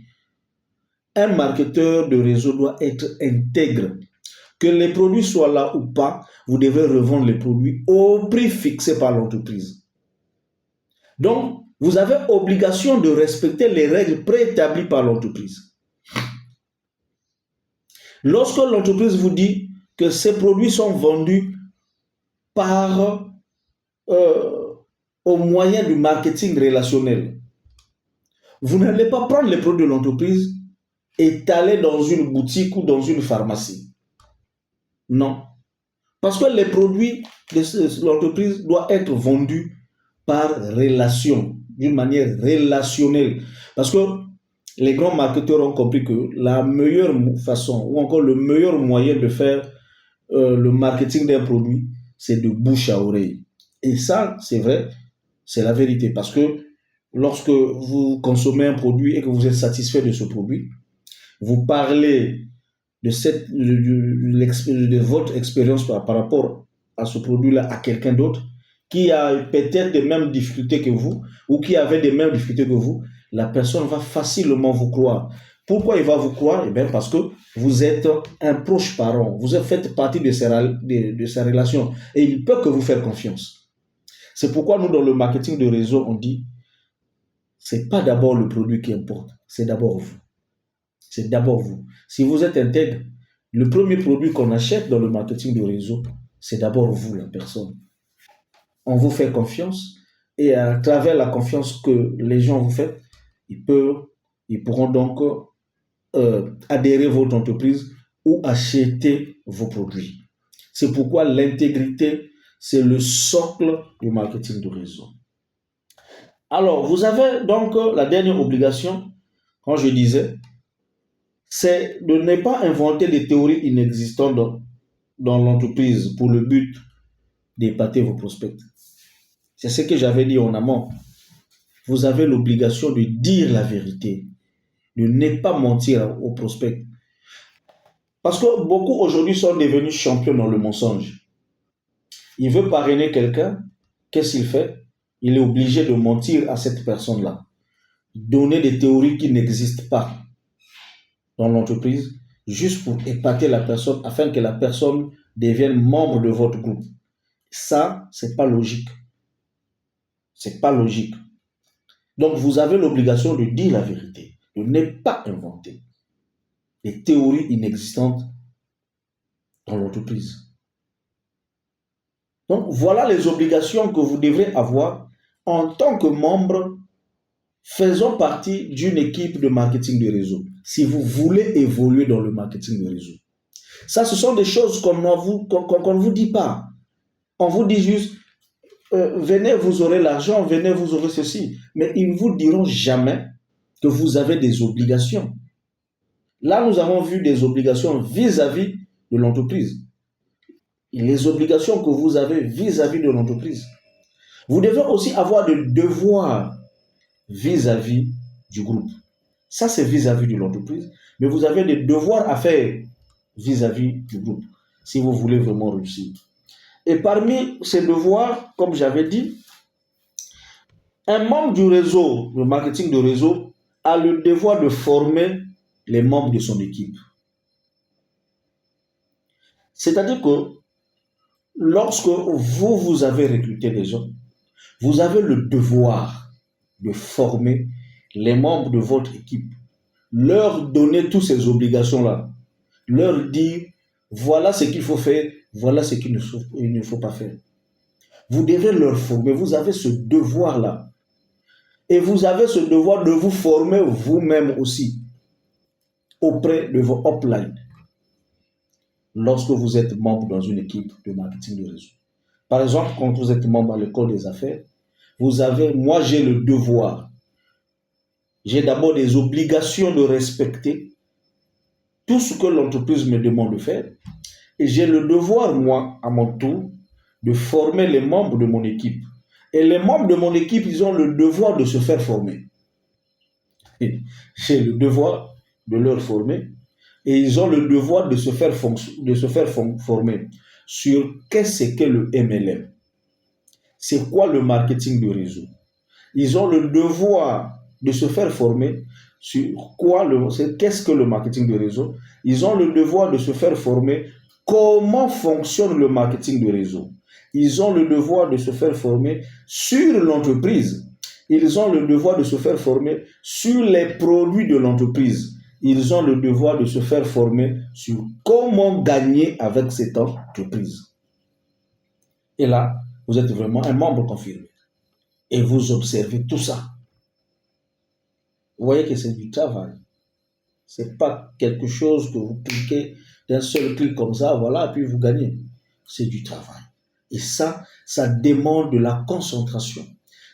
Un marketeur de réseau doit être intègre. Que les produits soient là ou pas, vous devez revendre les produits au prix fixé par l'entreprise. Donc, vous avez obligation de respecter les règles préétablies par l'entreprise. Lorsque l'entreprise vous dit que ces produits sont vendus au moyen du marketing relationnel, vous n'allez pas prendre les produits de l'entreprise et étaler dans une boutique ou dans une pharmacie. Non. Parce que les produits de l'entreprise doivent être vendus par relation, d'une manière relationnelle. Parce que les grands marketeurs ont compris que la meilleure façon ou encore le meilleur moyen de faire le marketing d'un produit, c'est de bouche à oreille. Et ça, c'est vrai, c'est la vérité. Parce que lorsque vous consommez un produit et que vous êtes satisfait de ce produit, vous parlez de votre expérience par rapport à ce produit-là à quelqu'un d'autre qui a peut-être les mêmes difficultés que vous ou qui avait les mêmes difficultés que vous, la personne va facilement vous croire. Pourquoi il va vous croire? Eh bien parce que vous êtes un proche parent, vous faites partie de sa relation et il peut que vous faire confiance. C'est pourquoi nous, dans le marketing de réseau, on dit c'est pas d'abord le produit qui importe, c'est d'abord vous. C'est d'abord vous. Si vous êtes intègre, le premier produit qu'on achète dans le marketing de réseau, c'est d'abord vous, la personne. On vous fait confiance et à travers la confiance que les gens vous font, ils pourront donc adhérer à votre entreprise ou acheter vos produits. C'est pourquoi l'intégrité, c'est le socle du marketing de réseau. Alors, vous avez donc la dernière obligation, quand je disais, c'est de ne pas inventer des théories inexistantes dans l'entreprise pour le but d'épater vos prospects. C'est ce que j'avais dit en amont. Vous avez l'obligation de dire la vérité, de ne pas mentir aux prospects. Parce que beaucoup aujourd'hui sont devenus champions dans le mensonge. Il veut parrainer quelqu'un, qu'est-ce qu'il fait? Il est obligé de mentir à cette personne-là, donner des théories qui n'existent pas dans l'entreprise, juste pour épater la personne, afin que la personne devienne membre de votre groupe. Ça, c'est pas logique. C'est pas logique. Donc, vous avez l'obligation de dire la vérité, de ne pas inventer des théories inexistantes dans l'entreprise. Donc, voilà les obligations que vous devrez avoir en tant que membre faisant partie d'une équipe de marketing de réseau, si vous voulez évoluer dans le marketing de réseau. Ça, ce sont des choses qu'on ne vous dit pas. On vous dit juste, venez, vous aurez l'argent, venez, vous aurez ceci. Mais ils ne vous diront jamais que vous avez des obligations. Là, nous avons vu des obligations vis-à-vis de l'entreprise. Les obligations que vous avez vis-à-vis de l'entreprise. Vous devez aussi avoir des devoirs vis-à-vis du groupe. Ça, c'est vis-à-vis de l'entreprise. Mais vous avez des devoirs à faire vis-à-vis du groupe, si vous voulez vraiment réussir. Et parmi ces devoirs, comme j'avais dit, un membre du réseau, le marketing de réseau, a le devoir de former les membres de son équipe. C'est-à-dire que lorsque vous avez recruté des gens, vous avez le devoir de former les membres de votre équipe, leur donner toutes ces obligations-là, leur dire, voilà ce qu'il faut faire, voilà ce qu'il ne faut pas faire. Vous devez leur former, vous avez ce devoir-là. Et vous avez ce devoir de vous former vous-même aussi auprès de vos uplines lorsque vous êtes membre dans une équipe de marketing de réseau. Par exemple, quand vous êtes membre à l'école des affaires, moi j'ai le devoir, j'ai d'abord des obligations de respecter tout ce que l'entreprise me demande de faire. Et j'ai le devoir, moi, à mon tour, de former les membres de mon équipe. Et les membres de mon équipe, ils ont le devoir de se faire former. Et j'ai le devoir de leur former et ils ont le devoir de se faire former sur qu'est-ce qu'est le MLM. C'est quoi le marketing de réseau? Ils ont le devoir de se faire former sur qu'est-ce que le marketing de réseau. Ils ont le devoir de se faire former comment fonctionne le marketing de réseau. Ils ont le devoir de se faire former sur l'entreprise. Ils ont le devoir de se faire former sur les produits de l'entreprise. Ils ont le devoir de se faire former sur comment gagner avec cette entreprise. Et là, vous êtes vraiment un membre confirmé. Et vous observez tout ça. Vous voyez que c'est du travail. Ce n'est pas quelque chose que vous cliquez d'un seul clic comme ça, voilà, puis vous gagnez. C'est du travail. Et ça demande de la concentration.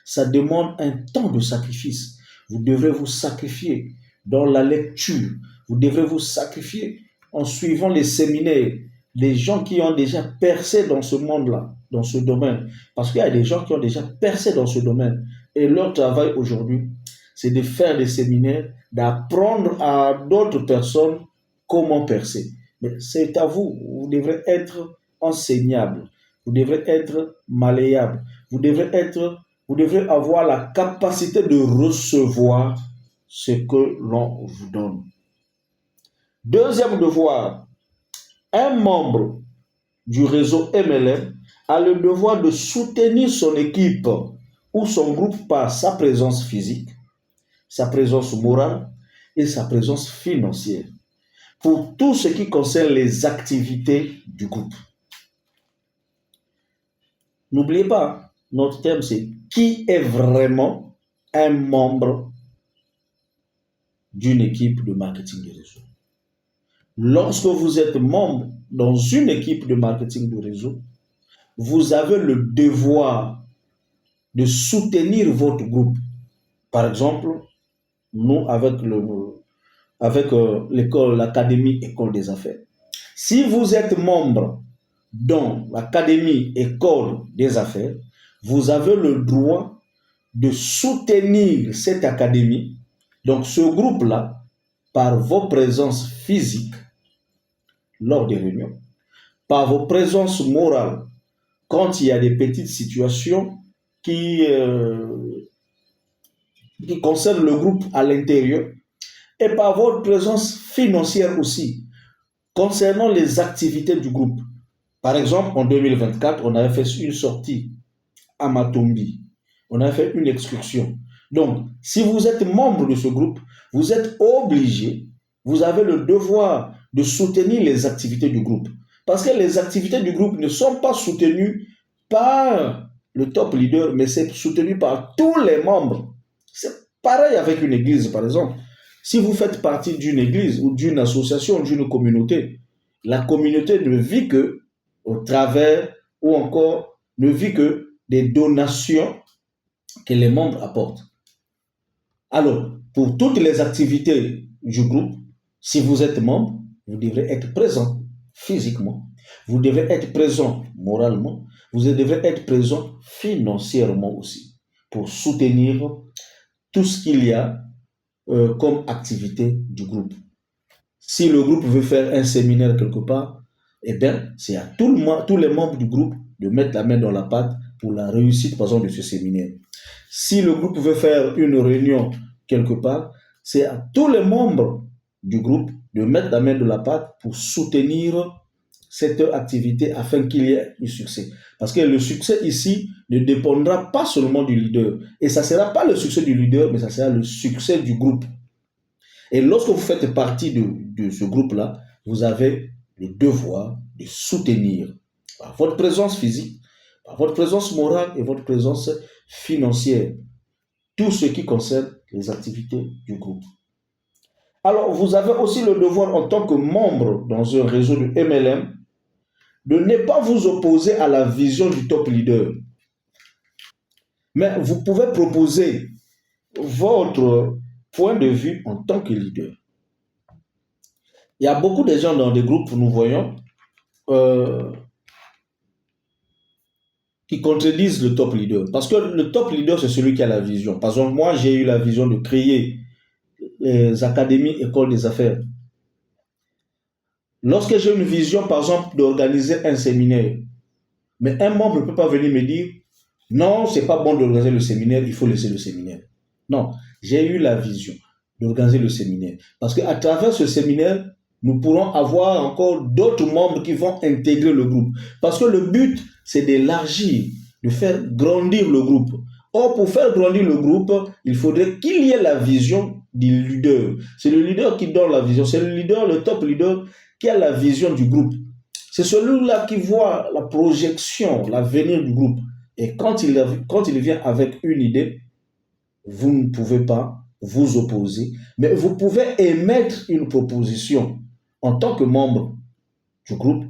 Ça demande un temps de sacrifice. Vous devrez vous sacrifier dans la lecture. Vous devrez vous sacrifier en suivant les séminaires. Les gens qui ont déjà percé dans ce monde-là, dans ce domaine. Parce qu'il y a des gens qui ont déjà percé dans ce domaine. Et leur travail aujourd'hui, c'est de faire des séminaires, d'apprendre à d'autres personnes comment percer. Mais c'est à vous. Vous devrez être enseignable. Vous devrez être malléable. Vous devrez avoir la capacité de recevoir ce que l'on vous donne. Deuxième devoir, un membre du réseau MLM a le devoir de soutenir son équipe ou son groupe par sa présence physique, sa présence morale et sa présence financière pour tout ce qui concerne les activités du groupe. N'oubliez pas, notre thème c'est qui est vraiment un membre d'une équipe de marketing de réseau. Lorsque vous êtes membre dans une équipe de marketing de réseau, vous avez le devoir de soutenir votre groupe. Par exemple, nous, avec l'école, l'académie École des Affaires. Si vous êtes membre dans l'académie École des Affaires, vous avez le droit de soutenir cette académie, donc ce groupe-là, par vos présences physiques lors des réunions, par vos présences morales quand il y a des petites situations qui concernent le groupe à l'intérieur, et par votre présence financière aussi, concernant les activités du groupe. Par exemple, en 2024, on avait fait une sortie à Matombi. On a fait une excursion. Donc, si vous êtes membre de ce groupe, vous êtes obligé, vous avez le devoir de soutenir les activités du groupe. Parce que les activités du groupe ne sont pas soutenues par le top leader, mais c'est soutenu par tous les membres. C'est pareil avec une église, par exemple. Si vous faites partie d'une église ou d'une association, d'une communauté, la communauté ne vit que au travers ou encore ne vit que des donations que les membres apportent. Alors, pour toutes les activités du groupe, si vous êtes membre, vous devrez être présent physiquement, vous devez être présent moralement, vous devrez être présent financièrement aussi pour soutenir tout ce qu'il y a comme activité du groupe. Si le groupe veut faire un séminaire quelque part, eh bien, c'est à tous les membres du groupe de mettre la main dans la pâte pour la réussite, par exemple, de ce séminaire. Si le groupe veut faire une réunion quelque part, c'est à tous les membres du groupe de mettre la main dans la pâte pour soutenir cette activité afin qu'il y ait du succès. Parce que le succès ici ne dépendra pas seulement du leader. Et ça ne sera pas le succès du leader, mais ça sera le succès du groupe. Et lorsque vous faites partie de ce groupe-là, vous avez le devoir de soutenir par votre présence physique, par votre présence morale et votre présence financière, tout ce qui concerne les activités du groupe. Alors, vous avez aussi le devoir en tant que membre dans un réseau de MLM de ne pas vous opposer à la vision du top leader. Mais vous pouvez proposer votre point de vue en tant que leader. Il y a beaucoup de gens dans des groupes, nous voyons, qui contredisent le top leader. Parce que le top leader, c'est celui qui a la vision. Par exemple, moi, j'ai eu la vision de créer les académies, écoles des affaires. Lorsque j'ai une vision, par exemple, d'organiser un séminaire, mais un membre ne peut pas venir me dire, non, c'est pas bon d'organiser le séminaire, il faut laisser le séminaire. Non, j'ai eu la vision d'organiser le séminaire. Parce qu'à travers ce séminaire, nous pourrons avoir encore d'autres membres qui vont intégrer le groupe. Parce que le but, c'est d'élargir, de faire grandir le groupe. Or, pour faire grandir le groupe, il faudrait qu'il y ait la vision du leader. C'est le leader qui donne la vision. C'est le leader, le top leader, qui a la vision du groupe. C'est celui-là qui voit la projection, l'avenir du groupe. Et quand il vient avec une idée, vous ne pouvez pas vous opposer, mais vous pouvez émettre une proposition en tant que membre du groupe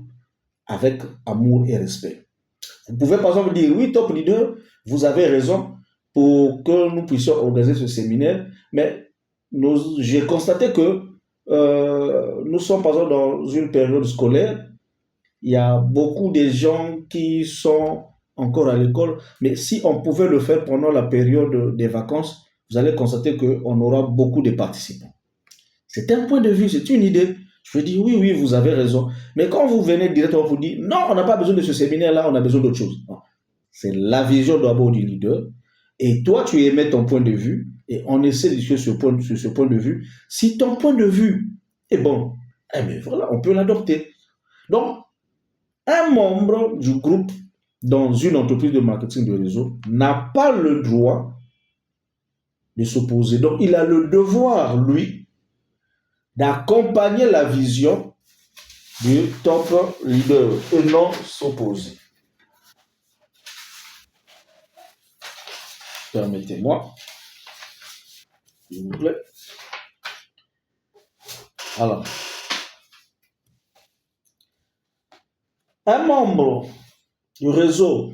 avec amour et respect. Vous pouvez par exemple dire, oui, top leader, vous avez raison pour que nous puissions organiser ce séminaire, mais j'ai constaté que nous sommes par exemple dans une période scolaire, il y a beaucoup de gens qui sont encore à l'école, mais si on pouvait le faire pendant la période des vacances, vous allez constater qu'on aura beaucoup de participants. C'est un point de vue, c'est une idée. Je veux dire, oui, oui, vous avez raison. Mais quand vous venez directement pour dire, non, on n'a pas besoin de ce séminaire-là, on a besoin d'autre chose. C'est la vision d'abord du leader. Et toi, tu émets ton point de vue et on essaie de discuter sur ce point de vue. Si ton point de vue est bon, eh bien voilà, on peut l'adopter. Donc, un membre du groupe dans une entreprise de marketing de réseau n'a pas le droit de s'opposer. Donc, il a le devoir, lui, d'accompagner la vision du top leader et non s'opposer. Permettez-moi, s'il vous plaît. Alors, un membre du réseau,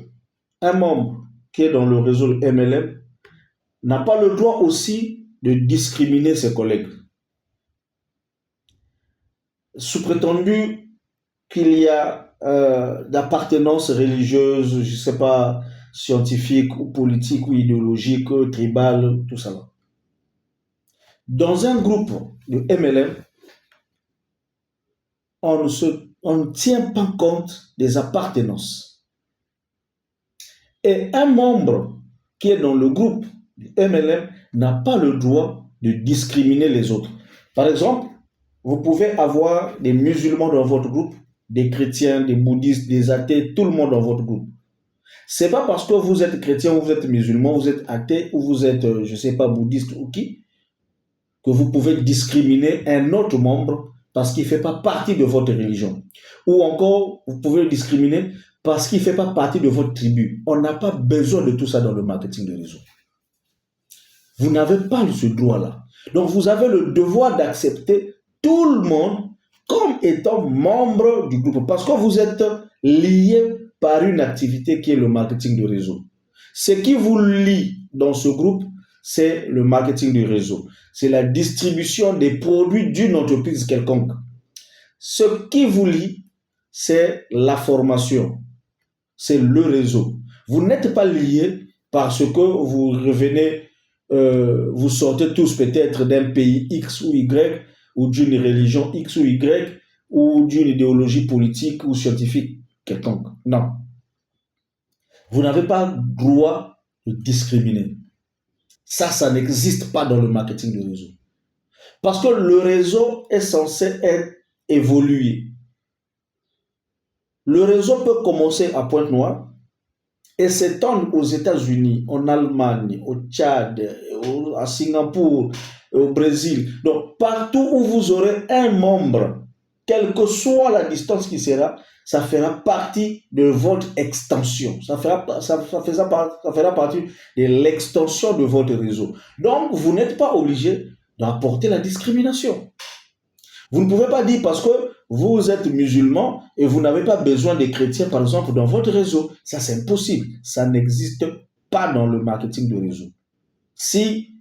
un membre qui est dans le réseau MLM, n'a pas le droit aussi de discriminer ses collègues. Sous prétendu qu'il y a d'appartenance religieuse, je ne sais pas, scientifique ou politique ou idéologique, tribal, tout ça. Dans un groupe de MLM, on ne tient pas compte des appartenances. Et un membre qui est dans le groupe du MLM n'a pas le droit de discriminer les autres. Par exemple, vous pouvez avoir des musulmans dans votre groupe, des chrétiens, des bouddhistes, des athées, tout le monde dans votre groupe. C'est pas parce que vous êtes chrétien ou vous êtes musulman, vous êtes athée ou vous êtes, je sais pas, bouddhiste ou qui, que vous pouvez discriminer un autre membre parce qu'il ne fait pas partie de votre religion. Ou encore, vous pouvez le discriminer parce qu'il ne fait pas partie de votre tribu. On n'a pas besoin de tout ça dans le marketing de réseau. Vous n'avez pas ce droit-là. Donc, vous avez le devoir d'accepter tout le monde comme étant membre du groupe parce que vous êtes lié par une activité qui est le marketing de réseau. Ce qui vous lie dans ce groupe, c'est le marketing du réseau. C'est la distribution des produits d'une entreprise quelconque. Ce qui vous lie, c'est la formation, c'est le réseau. Vous n'êtes pas liés parce que vous revenez, vous sortez tous peut-être d'un pays X ou Y, ou d'une religion X ou Y, ou d'une idéologie politique ou scientifique quelconque. Non. Vous n'avez pas droit de discriminer. Ça n'existe pas dans le marketing de réseau. Parce que le réseau est censé être évolué. Le réseau peut commencer à Pointe-Noire et s'étendre aux États-Unis, en Allemagne, au Tchad, à Singapour, au Brésil. Donc, partout où vous aurez un membre, quelle que soit la distance qui sera, ça fera partie de votre extension. Ça fera partie de l'extension de votre réseau. Donc, vous n'êtes pas obligé d'apporter la discrimination. Vous ne pouvez pas dire parce que vous êtes musulman et vous n'avez pas besoin des chrétiens, par exemple, dans votre réseau. Ça, c'est impossible. Ça n'existe pas dans le marketing de réseau. Si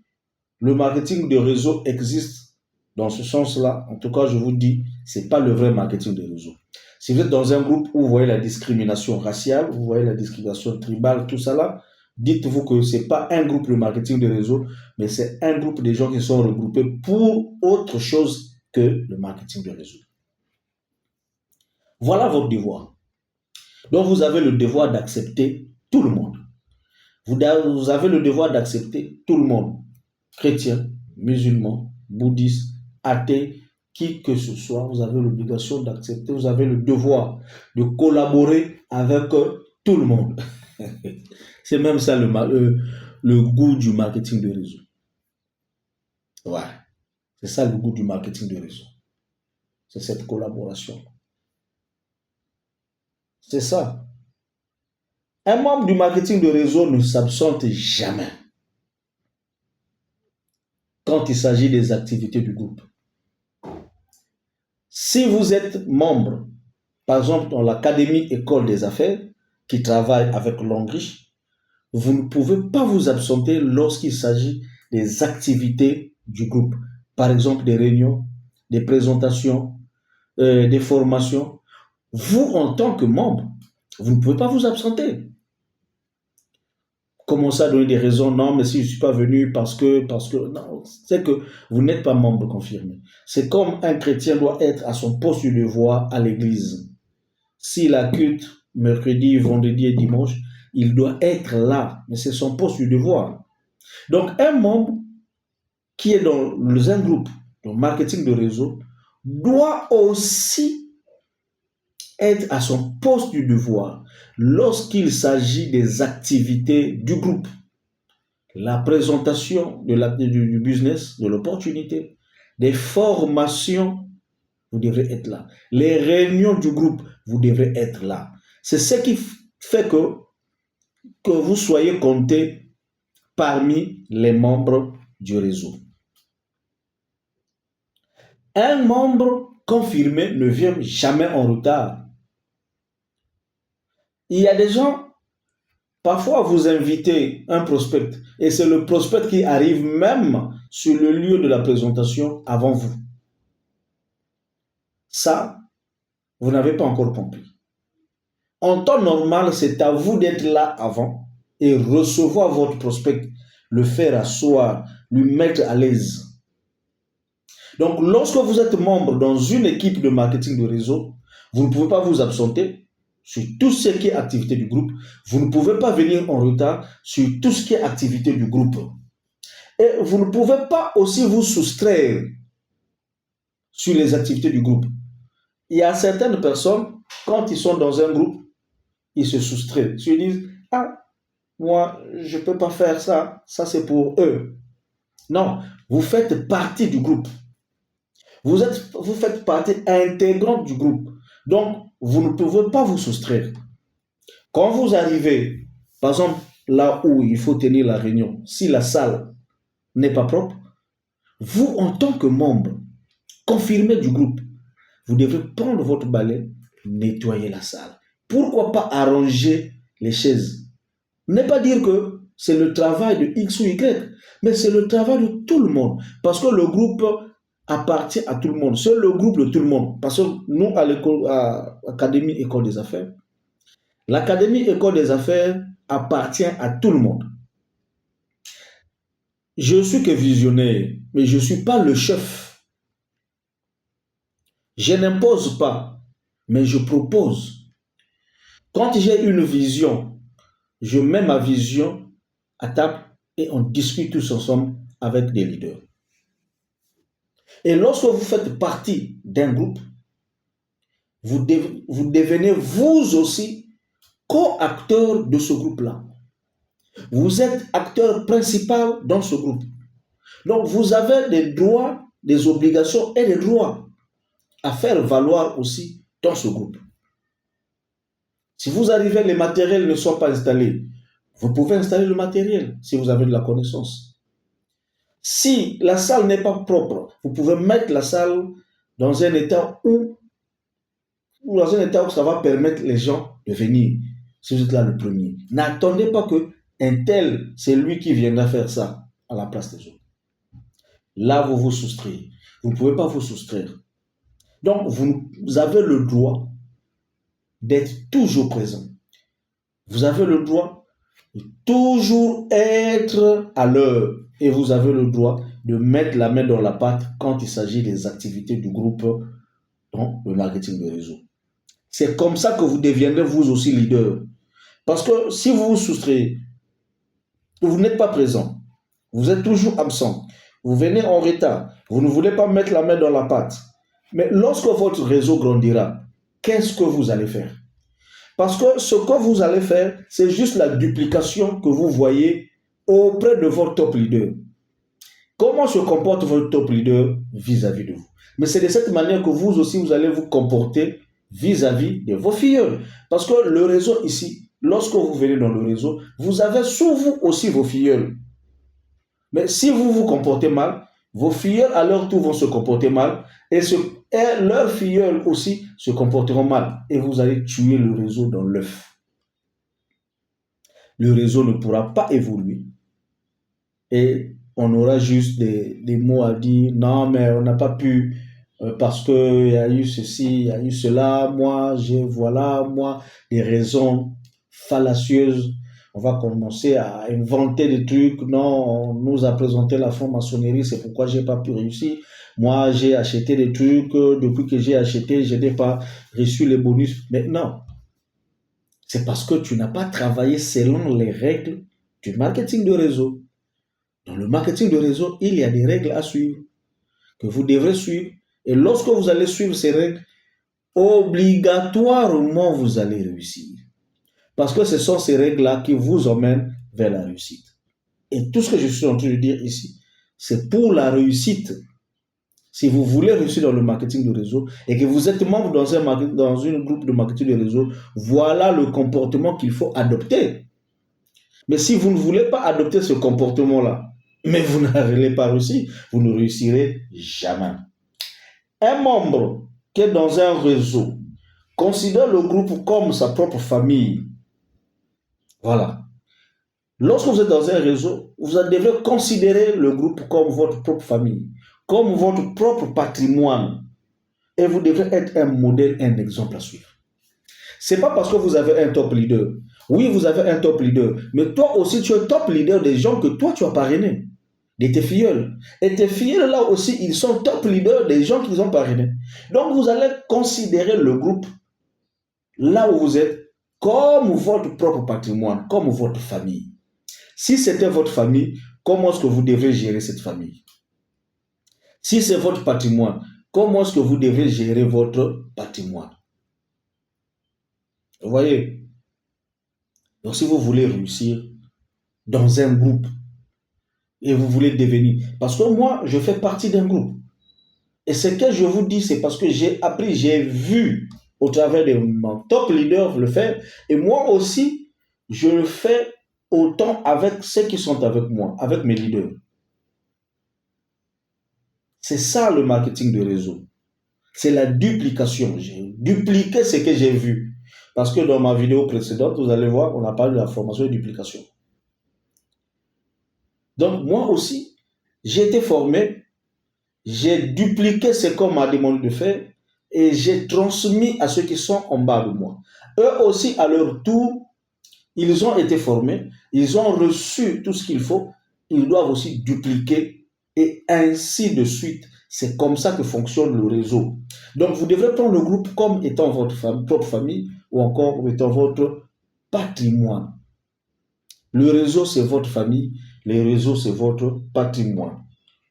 le marketing de réseau existe dans ce sens-là, en tout cas, je vous dis, ce n'est pas le vrai marketing de réseau. Si vous êtes dans un groupe où vous voyez la discrimination raciale, vous voyez la discrimination tribale, tout ça là, dites-vous que ce n'est pas un groupe de marketing de réseau, mais c'est un groupe de gens qui sont regroupés pour autre chose que le marketing de réseau. Voilà votre devoir. Donc, vous avez le devoir d'accepter tout le monde. Vous avez le devoir d'accepter tout le monde. Chrétiens, musulmans, bouddhistes, athées, qui que ce soit, vous avez l'obligation d'accepter, vous avez le devoir de collaborer avec tout le monde. C'est même ça le goût du marketing de réseau. Ouais. C'est ça le goût du marketing de réseau. C'est cette collaboration. C'est ça. Un membre du marketing de réseau ne s'absente jamais quand il s'agit des activités du groupe. Si vous êtes membre, par exemple dans l'Académie École des Affaires, qui travaille avec Longrich, vous ne pouvez pas vous absenter lorsqu'il s'agit des activités du groupe. Par exemple, des réunions, des présentations, des formations. Vous, en tant que membre, vous ne pouvez pas vous absenter. Commencez à donner des raisons. Non, mais si je ne suis pas venu parce que, non, c'est que vous n'êtes pas membre confirmé. C'est comme un chrétien doit être à son poste de devoir à l'église. S'il a culte mercredi, vendredi et dimanche, il doit être là, mais c'est son poste de devoir. Donc, un membre qui est dans un groupe de marketing de réseau doit aussi être à son poste du devoir lorsqu'il s'agit des activités du groupe. La présentation du business, de l'opportunité, des formations, vous devrez être là. Les réunions du groupe, vous devrez être là. C'est ce qui fait que vous soyez compté parmi les membres du réseau. Un membre confirmé ne vient jamais en retard. Il y a des gens, parfois vous invitez un prospect et c'est le prospect qui arrive même sur le lieu de la présentation avant vous. Ça, vous n'avez pas encore compris. En temps normal, c'est à vous d'être là avant et recevoir votre prospect, le faire asseoir, lui mettre à l'aise. Donc, lorsque vous êtes membre dans une équipe de marketing de réseau, vous ne pouvez pas vous absenter sur tout ce qui est activité du groupe. Vous ne pouvez pas venir en retard sur tout ce qui est activité du groupe. Et vous ne pouvez pas aussi vous soustraire sur les activités du groupe. Il y a certaines personnes, quand ils sont dans un groupe, ils se soustraient. Ils se disent, ah, moi, je ne peux pas faire ça. Ça, c'est pour eux. Non, vous faites partie du groupe. Vous faites partie intégrante du groupe. Donc, vous ne pouvez pas vous soustraire. Quand vous arrivez, par exemple, là où il faut tenir la réunion, si la salle n'est pas propre, vous, en tant que membre confirmé du groupe, vous devez prendre votre balai, nettoyer la salle. Pourquoi pas arranger les chaises? Ne pas dire que c'est le travail de X ou Y, mais c'est le travail de tout le monde. Parce que le groupe appartient à tout le monde. C'est le groupe de tout le monde. Parce que nous, à l'école, à l'Académie École des Affaires, l'Académie École des Affaires appartient à tout le monde. Je suis que visionnaire, mais je ne suis pas le chef. Je n'impose pas, mais je propose. Quand j'ai une vision, je mets ma vision à table et on discute tous ensemble avec des leaders. Et lorsque vous faites partie d'un groupe, vous devenez vous aussi co-acteur de ce groupe-là. Vous êtes acteur principal dans ce groupe. Donc, vous avez des droits, des obligations et des droits à faire valoir aussi dans ce groupe. Si vous arrivez, les matériels ne sont pas installés, vous pouvez installer le matériel si vous avez de la connaissance. Si la salle n'est pas propre, vous pouvez mettre la salle dans un état où ça va permettre les gens de venir. Si vous êtes là le premier. N'attendez pas que un tel, c'est lui qui viendra faire ça à la place des autres. Là, vous vous soustrayez. Vous ne pouvez pas vous soustraire. Donc, vous avez le droit d'être toujours présent. Vous avez le droit de toujours être à l'heure. Et vous avez le droit de mettre la main dans la pâte quand il s'agit des activités du groupe dans le marketing de réseau. C'est comme ça que vous deviendrez vous aussi leader. Parce que si vous vous soustrayez, vous n'êtes pas présent, vous êtes toujours absent, vous venez en retard, vous ne voulez pas mettre la main dans la pâte. Mais lorsque votre réseau grandira, qu'est-ce que vous allez faire? Parce que ce que vous allez faire, c'est juste la duplication que vous voyez auprès de votre top leader. Comment se comporte votre top leader vis-à-vis de vous? Mais c'est de cette manière que vous aussi, vous allez vous comporter vis-à-vis de vos filleuls. Parce que le réseau ici, lorsque vous venez dans le réseau, vous avez sous vous aussi vos filleuls. Mais si vous vous comportez mal, vos filleuls à leur tour vont se comporter mal et leurs filleuls aussi se comporteront mal. Et vous allez tuer le réseau dans l'œuf. Le réseau ne pourra pas évoluer. Et on aura juste des mots à dire. Non, mais on n'a pas pu parce qu'il y a eu ceci, il y a eu cela. Moi, des raisons fallacieuses. On va commencer à inventer des trucs. Non, on nous a présenté la franc-maçonnerie, c'est pourquoi je n'ai pas pu réussir. Moi, j'ai acheté des trucs. Depuis que j'ai acheté, je n'ai pas reçu les bonus. Mais non, c'est parce que tu n'as pas travaillé selon les règles du marketing de réseau. Dans le marketing de réseau, il y a des règles à suivre, que vous devrez suivre. Et lorsque vous allez suivre ces règles, obligatoirement, vous allez réussir. Parce que ce sont ces règles-là qui vous emmènent vers la réussite. Et tout ce que je suis en train de dire ici, c'est pour la réussite. Si vous voulez réussir dans le marketing de réseau et que vous êtes membre dans un groupe de marketing de réseau, voilà le comportement qu'il faut adopter. Mais si vous ne voulez pas adopter ce comportement-là, mais vous n'allez pas réussir, vous ne réussirez jamais. Un membre qui est dans un réseau considère le groupe comme sa propre famille. Voilà. Lorsque vous êtes dans un réseau, vous devez considérer le groupe comme votre propre famille, comme votre propre patrimoine. Et vous devez être un modèle, un exemple à suivre. Ce n'est pas parce que vous avez un top leader. Oui, vous avez un top leader. Mais toi aussi, tu es top leader des gens que toi, tu as parrainés. De tes filleuls. Et tes filleuls, là aussi, ils sont top leaders des gens qu'ils ont parrainés. Donc, vous allez considérer le groupe, là où vous êtes, comme votre propre patrimoine, comme votre famille. Si c'était votre famille, comment est-ce que vous devez gérer cette famille? Si c'est votre patrimoine, comment est-ce que vous devez gérer votre patrimoine? Vous voyez? Donc, si vous voulez réussir dans un groupe et vous voulez devenir... Parce que moi, je fais partie d'un groupe. Et ce que je vous dis, c'est parce que j'ai appris, j'ai vu au travers de mon top leader le faire. Et moi aussi, je le fais autant avec ceux qui sont avec moi, avec mes leaders. C'est ça le marketing de réseau. C'est la duplication. J'ai dupliqué ce que j'ai vu. Parce que dans ma vidéo précédente, vous allez voir, on a parlé de la formation et duplication. Donc, moi aussi, j'ai été formé, j'ai dupliqué ce qu'on m'a demandé de faire et j'ai transmis à ceux qui sont en bas de moi. Eux aussi, à leur tour, ils ont été formés, ils ont reçu tout ce qu'il faut, ils doivent aussi dupliquer et ainsi de suite. C'est comme ça que fonctionne le réseau. Donc, vous devrez prendre le groupe comme étant votre propre famille ou encore comme étant votre patrimoine. Le réseau, c'est votre famille. Le réseau, c'est votre patrimoine.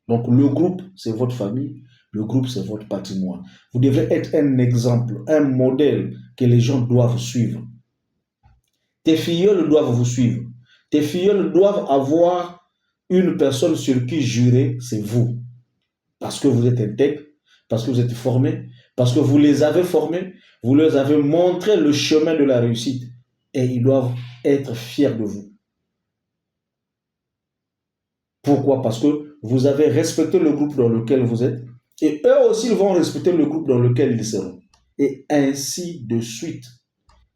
Donc, le groupe, c'est votre famille. Le groupe, c'est votre patrimoine. Vous devrez être un exemple, un modèle que les gens doivent suivre. Tes filleuls doivent vous suivre. Tes filleuls doivent avoir une personne sur qui jurer, c'est vous. Parce que vous êtes intègre, parce que vous êtes formés, parce que vous les avez formés, vous leur avez montré le chemin de la réussite. Et ils doivent être fiers de vous. Pourquoi? Parce que vous avez respecté le groupe dans lequel vous êtes. Et eux aussi, ils vont respecter le groupe dans lequel ils seront. Et ainsi de suite.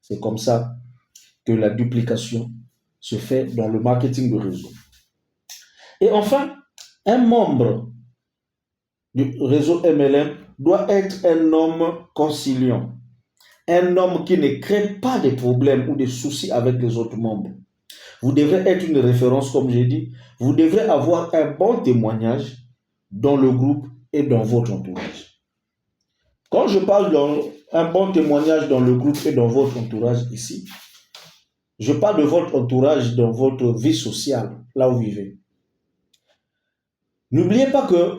C'est comme ça que la duplication se fait dans le marketing de réseau. Et enfin, un membre du réseau MLM doit être un homme conciliant. Un homme qui ne crée pas de problèmes ou de soucis avec les autres membres. Vous devrez être une référence, comme j'ai dit. Vous devrez avoir un bon témoignage dans le groupe et dans votre entourage. Quand je parle d'un bon témoignage dans le groupe et dans votre entourage ici, je parle de votre entourage dans votre vie sociale, là où vous vivez. N'oubliez pas que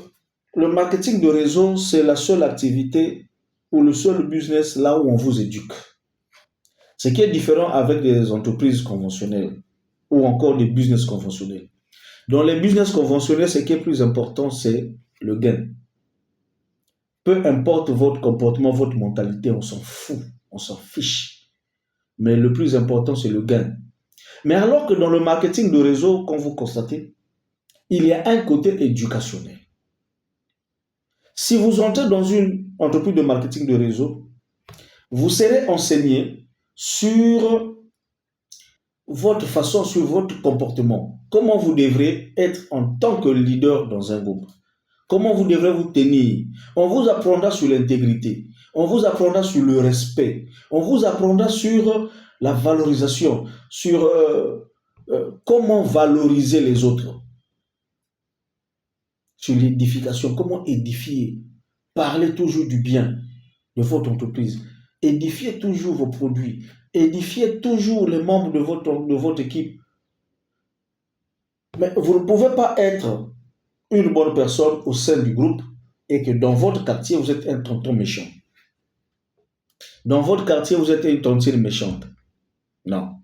le marketing de réseau, c'est la seule activité ou le seul business là où on vous éduque. Ce qui est différent avec des entreprises conventionnelles ou encore des business conventionnels. Dans les business conventionnels, ce qui est plus important, c'est le gain. Peu importe votre comportement, votre mentalité, on s'en fout, on s'en fiche. Mais le plus important, c'est le gain. Mais alors que dans le marketing de réseau, comme vous constatez, il y a un côté éducationnel. Si vous entrez dans une entreprise de marketing de réseau, vous serez enseigné sur votre façon, sur votre comportement. Comment vous devrez être en tant que leader dans un groupe. Comment vous devrez vous tenir. On vous apprendra sur l'intégrité. On vous apprendra sur le respect. On vous apprendra sur la valorisation, sur comment valoriser les autres. Sur l'édification, comment édifier. Parlez toujours du bien de votre entreprise. Édifiez toujours vos produits. Édifiez toujours les membres de votre équipe. Mais vous ne pouvez pas être une bonne personne au sein du groupe et que dans votre quartier, vous êtes un tonton méchant. Dans votre quartier, vous êtes une tontine méchante. Non.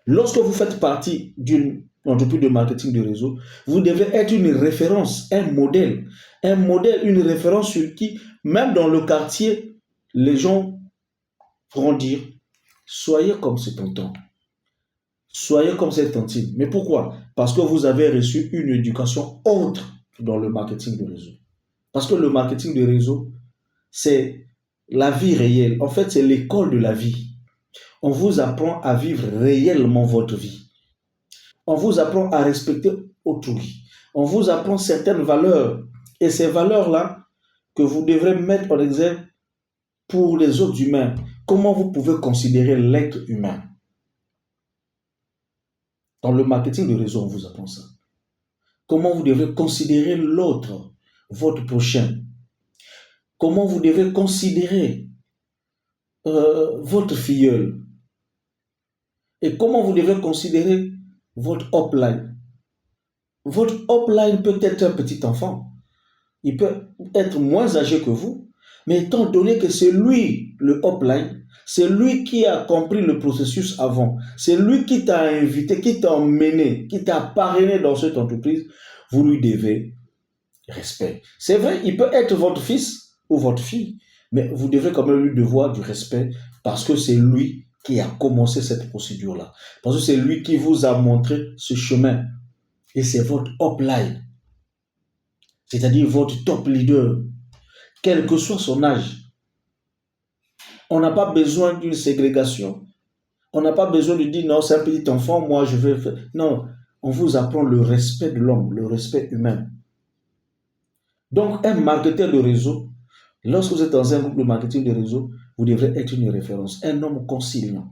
Lorsque vous faites partie d'une entreprise de marketing de réseau, vous devez être une référence, un modèle, une référence sur qui, même dans le quartier, les gens pourront dire, soyez comme ce tonton, soyez comme cette tontine. Mais pourquoi? Parce que vous avez reçu une éducation autre dans le marketing de réseau. Parce que le marketing de réseau, c'est la vie réelle. En fait, c'est l'école de la vie. On vous apprend à vivre réellement votre vie. On vous apprend à respecter autrui. On vous apprend certaines valeurs. Et ces valeurs-là, que vous devrez mettre en exergue pour les autres humains. Comment vous pouvez considérer l'être humain? Dans le marketing de réseau, on vous apprend ça. Comment vous devez considérer l'autre, votre prochain. Comment vous devez considérer votre filleul. Et comment vous devez considérer votre upline. Votre upline peut être un petit enfant. Il peut être moins âgé que vous. Mais étant donné que c'est lui, le upline, c'est lui qui a compris le processus avant. C'est lui qui t'a invité, qui t'a emmené, qui t'a parrainé dans cette entreprise. Vous lui devez respect. C'est vrai, il peut être votre fils ou votre fille, mais vous devez quand même lui devoir du respect parce que c'est lui qui a commencé cette procédure-là. Parce que c'est lui qui vous a montré ce chemin. Et c'est votre upline, c'est-à-dire votre top leader. quel que soit son âge. On n'a pas besoin d'une ségrégation. On n'a pas besoin de dire non, c'est un petit enfant, moi je vais faire. Non, on vous apprend le respect de l'homme, le respect humain. Donc, un marketeur de réseau, lorsque vous êtes dans un groupe de marketing de réseau, vous devrez être une référence, un homme conciliant,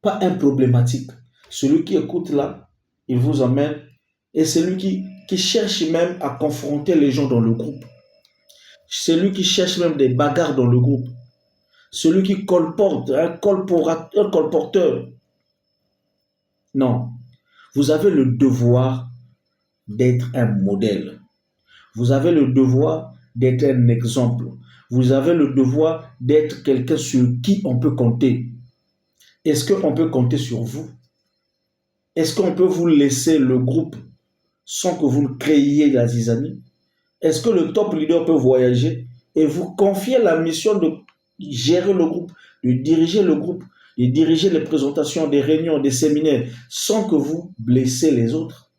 pas un problématique. Celui qui écoute là, il vous emmène, et celui qui cherche même à confronter les gens dans le groupe. Celui qui cherche même des bagarres dans le groupe. Celui qui colporte, un colporteur. Non, vous avez le devoir d'être un modèle. Vous avez le devoir d'être un exemple. Vous avez le devoir d'être quelqu'un sur qui on peut compter. Est-ce qu'on peut compter sur vous? Est-ce qu'on peut vous laisser le groupe sans que vous ne créiez la zizanie? Est-ce que le top leader peut voyager et vous confier la mission de gérer le groupe, de diriger le groupe, de diriger les présentations, des réunions, des séminaires, sans que vous blessez les autres?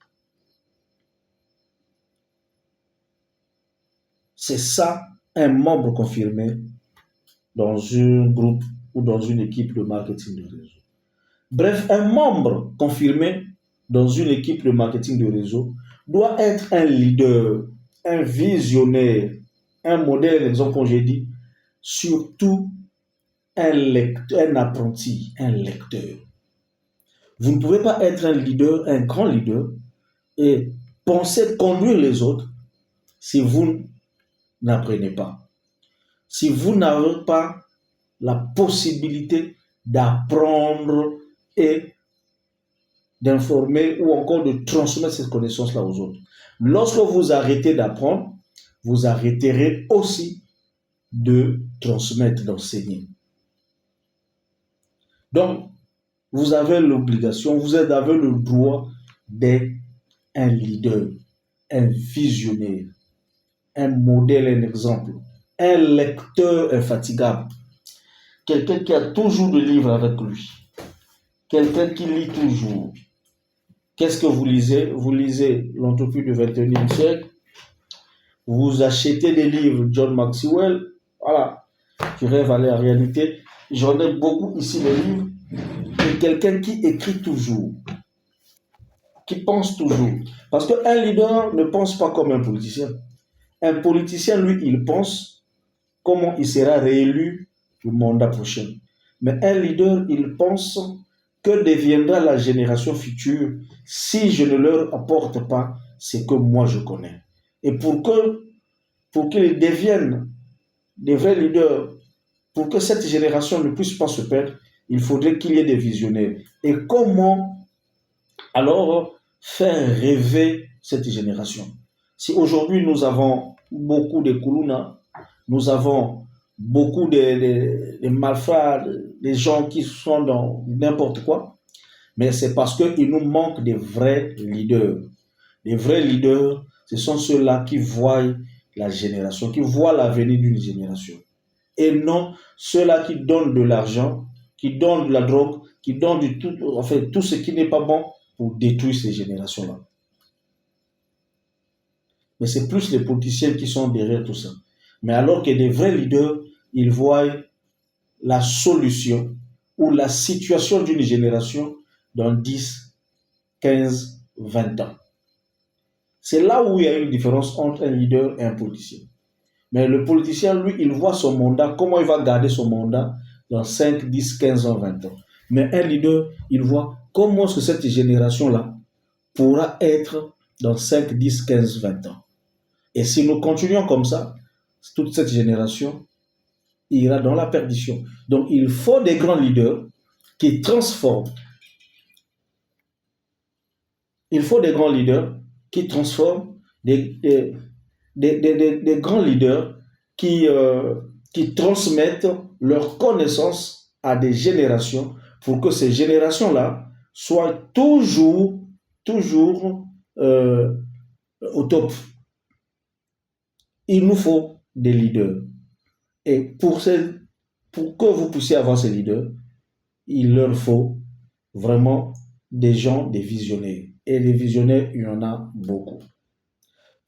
C'est ça, un membre confirmé dans un groupe ou dans une équipe de marketing de réseau. Bref, un membre confirmé dans une équipe de marketing de réseau doit être un leader, un visionnaire, un modèle, exemple, comme j'ai dit, surtout un lecteur, un apprenti, un lecteur. Vous ne pouvez pas être un leader, un grand leader, et penser conduire les autres si vous n'apprenez pas. Si vous n'avez pas la possibilité d'apprendre et d'informer ou encore de transmettre cette connaissance-là aux autres. Lorsque vous arrêtez d'apprendre, vous arrêterez aussi de transmettre, d'enseigner. Donc, vous avez l'obligation, vous avez le droit d'être un leader, un visionnaire, un modèle, un exemple, un lecteur infatigable, quelqu'un qui a toujours des livres avec lui, quelqu'un qui lit toujours. Qu'est-ce que vous lisez? Vous lisez l'Utopie du XXIe siècle, vous achetez des livres John Maxwell, voilà, tu rêves à la réalité. J'en ai beaucoup ici, les livres, et quelqu'un qui écrit toujours, qui pense toujours. Parce qu'un leader ne pense pas comme un politicien. Un politicien, lui, il pense comment il sera réélu le mandat prochain. Mais un leader, il pense que deviendra la génération future si je ne leur apporte pas ce que moi je connais. Et pour qu'ils deviennent des vrais leaders, pour que cette génération ne puisse pas se perdre, il faudrait qu'il y ait des visionnaires. Et comment alors faire rêver cette génération? Si aujourd'hui nous avons beaucoup de Kuluna, nous avons beaucoup de malfrats, des gens qui sont dans n'importe quoi, mais c'est parce qu'il nous manque des vrais leaders. Les vrais leaders, ce sont ceux-là qui voient la génération, qui voient l'avenir d'une génération. Et non ceux-là qui donnent de l'argent, qui donnent de la drogue, qui donnent du tout, en fait, tout ce qui n'est pas bon pour détruire ces générations-là. Mais c'est plus les politiciens qui sont derrière tout ça. Mais alors que des vrais leaders, ils voient la solution ou la situation d'une génération dans 10, 15, 20 ans. C'est là où il y a une différence entre un leader et un politicien. Mais le politicien, lui, il voit son mandat, comment il va garder son mandat dans 5, 10, 15 ans, 20 ans. Mais un leader, il voit comment est-ce que cette génération-là pourra être dans 5, 10, 15, 20 ans. Et si nous continuons comme ça, toute cette génération ira dans la perdition. Donc, il faut des grands leaders qui transforment. Il faut des grands leaders qui transforment, des grands leaders qui transmettent leurs connaissances à des générations pour que ces générations-là soient toujours euh, au top. Il nous faut des leaders. Et pour que vous puissiez avoir ces leaders, il leur faut vraiment des gens, des visionnaires. Et les visionnaires, il y en a beaucoup.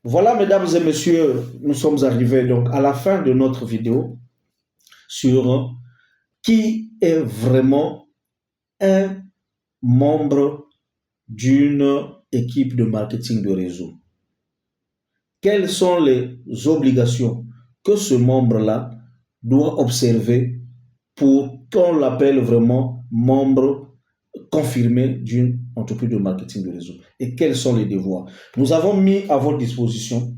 Voilà, mesdames et messieurs, nous sommes arrivés donc à la fin de notre vidéo sur qui est vraiment un membre d'une équipe de marketing de réseau. Quelles sont les obligations que ce membre-là doit observer pour qu'on l'appelle vraiment membre confirmé d'une entreprise de marketing de réseau? Et quels sont les devoirs? Nous avons mis à votre disposition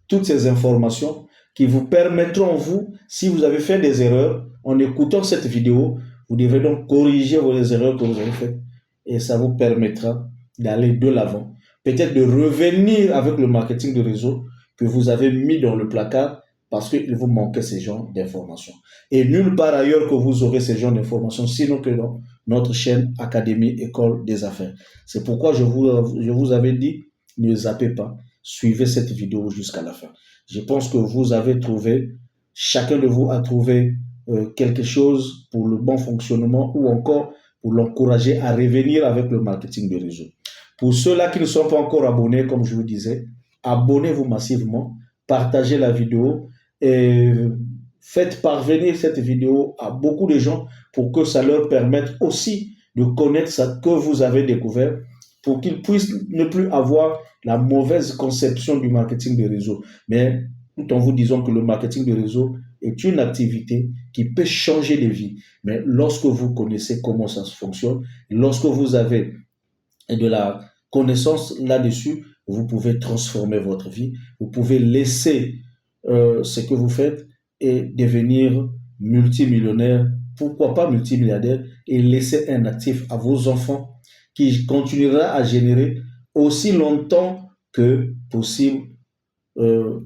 toutes ces informations qui vous permettront, vous, si vous avez fait des erreurs, en écoutant cette vidéo, vous devrez donc corriger vos erreurs que vous avez faites et ça vous permettra d'aller de l'avant. Peut-être de revenir avec le marketing de réseau que vous avez mis dans le placard parce qu'il vous manquait ces genres d'informations. Et nulle part ailleurs que vous aurez ces genres d'informations, sinon que dans notre chaîne Académie École des Affaires. C'est pourquoi je vous avais dit, ne zappez pas, suivez cette vidéo jusqu'à la fin. Je pense que vous avez trouvé, chacun de vous a trouvé quelque chose pour le bon fonctionnement ou encore pour l'encourager à revenir avec le marketing de réseau. Pour ceux-là qui ne sont pas encore abonnés, comme je vous disais, abonnez-vous massivement, partagez la vidéo et faites parvenir cette vidéo à beaucoup de gens pour que ça leur permette aussi de connaître ce que vous avez découvert pour qu'ils puissent ne plus avoir la mauvaise conception du marketing de réseau. Mais tout en vous disant que le marketing de réseau est une activité qui peut changer les vies. Mais lorsque vous connaissez comment ça fonctionne, lorsque vous avez de la connaissance là-dessus, vous pouvez transformer votre vie. Vous pouvez laisser ce que vous faites et devenir multimillionnaire, pourquoi pas multimilliardaire, et laisser un actif à vos enfants qui continuera à générer aussi longtemps que possible, euh,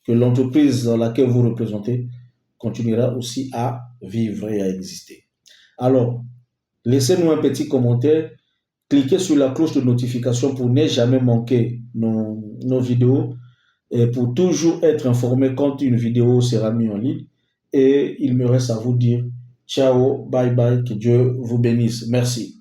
que l'entreprise dans laquelle vous représentez continuera aussi à vivre et à exister. Alors, laissez-nous un petit commentaire, cliquez sur la cloche de notification pour ne jamais manquer nos vidéos et pour toujours être informé quand une vidéo sera mise en ligne. Et il me reste à vous dire ciao, bye bye, que Dieu vous bénisse. Merci.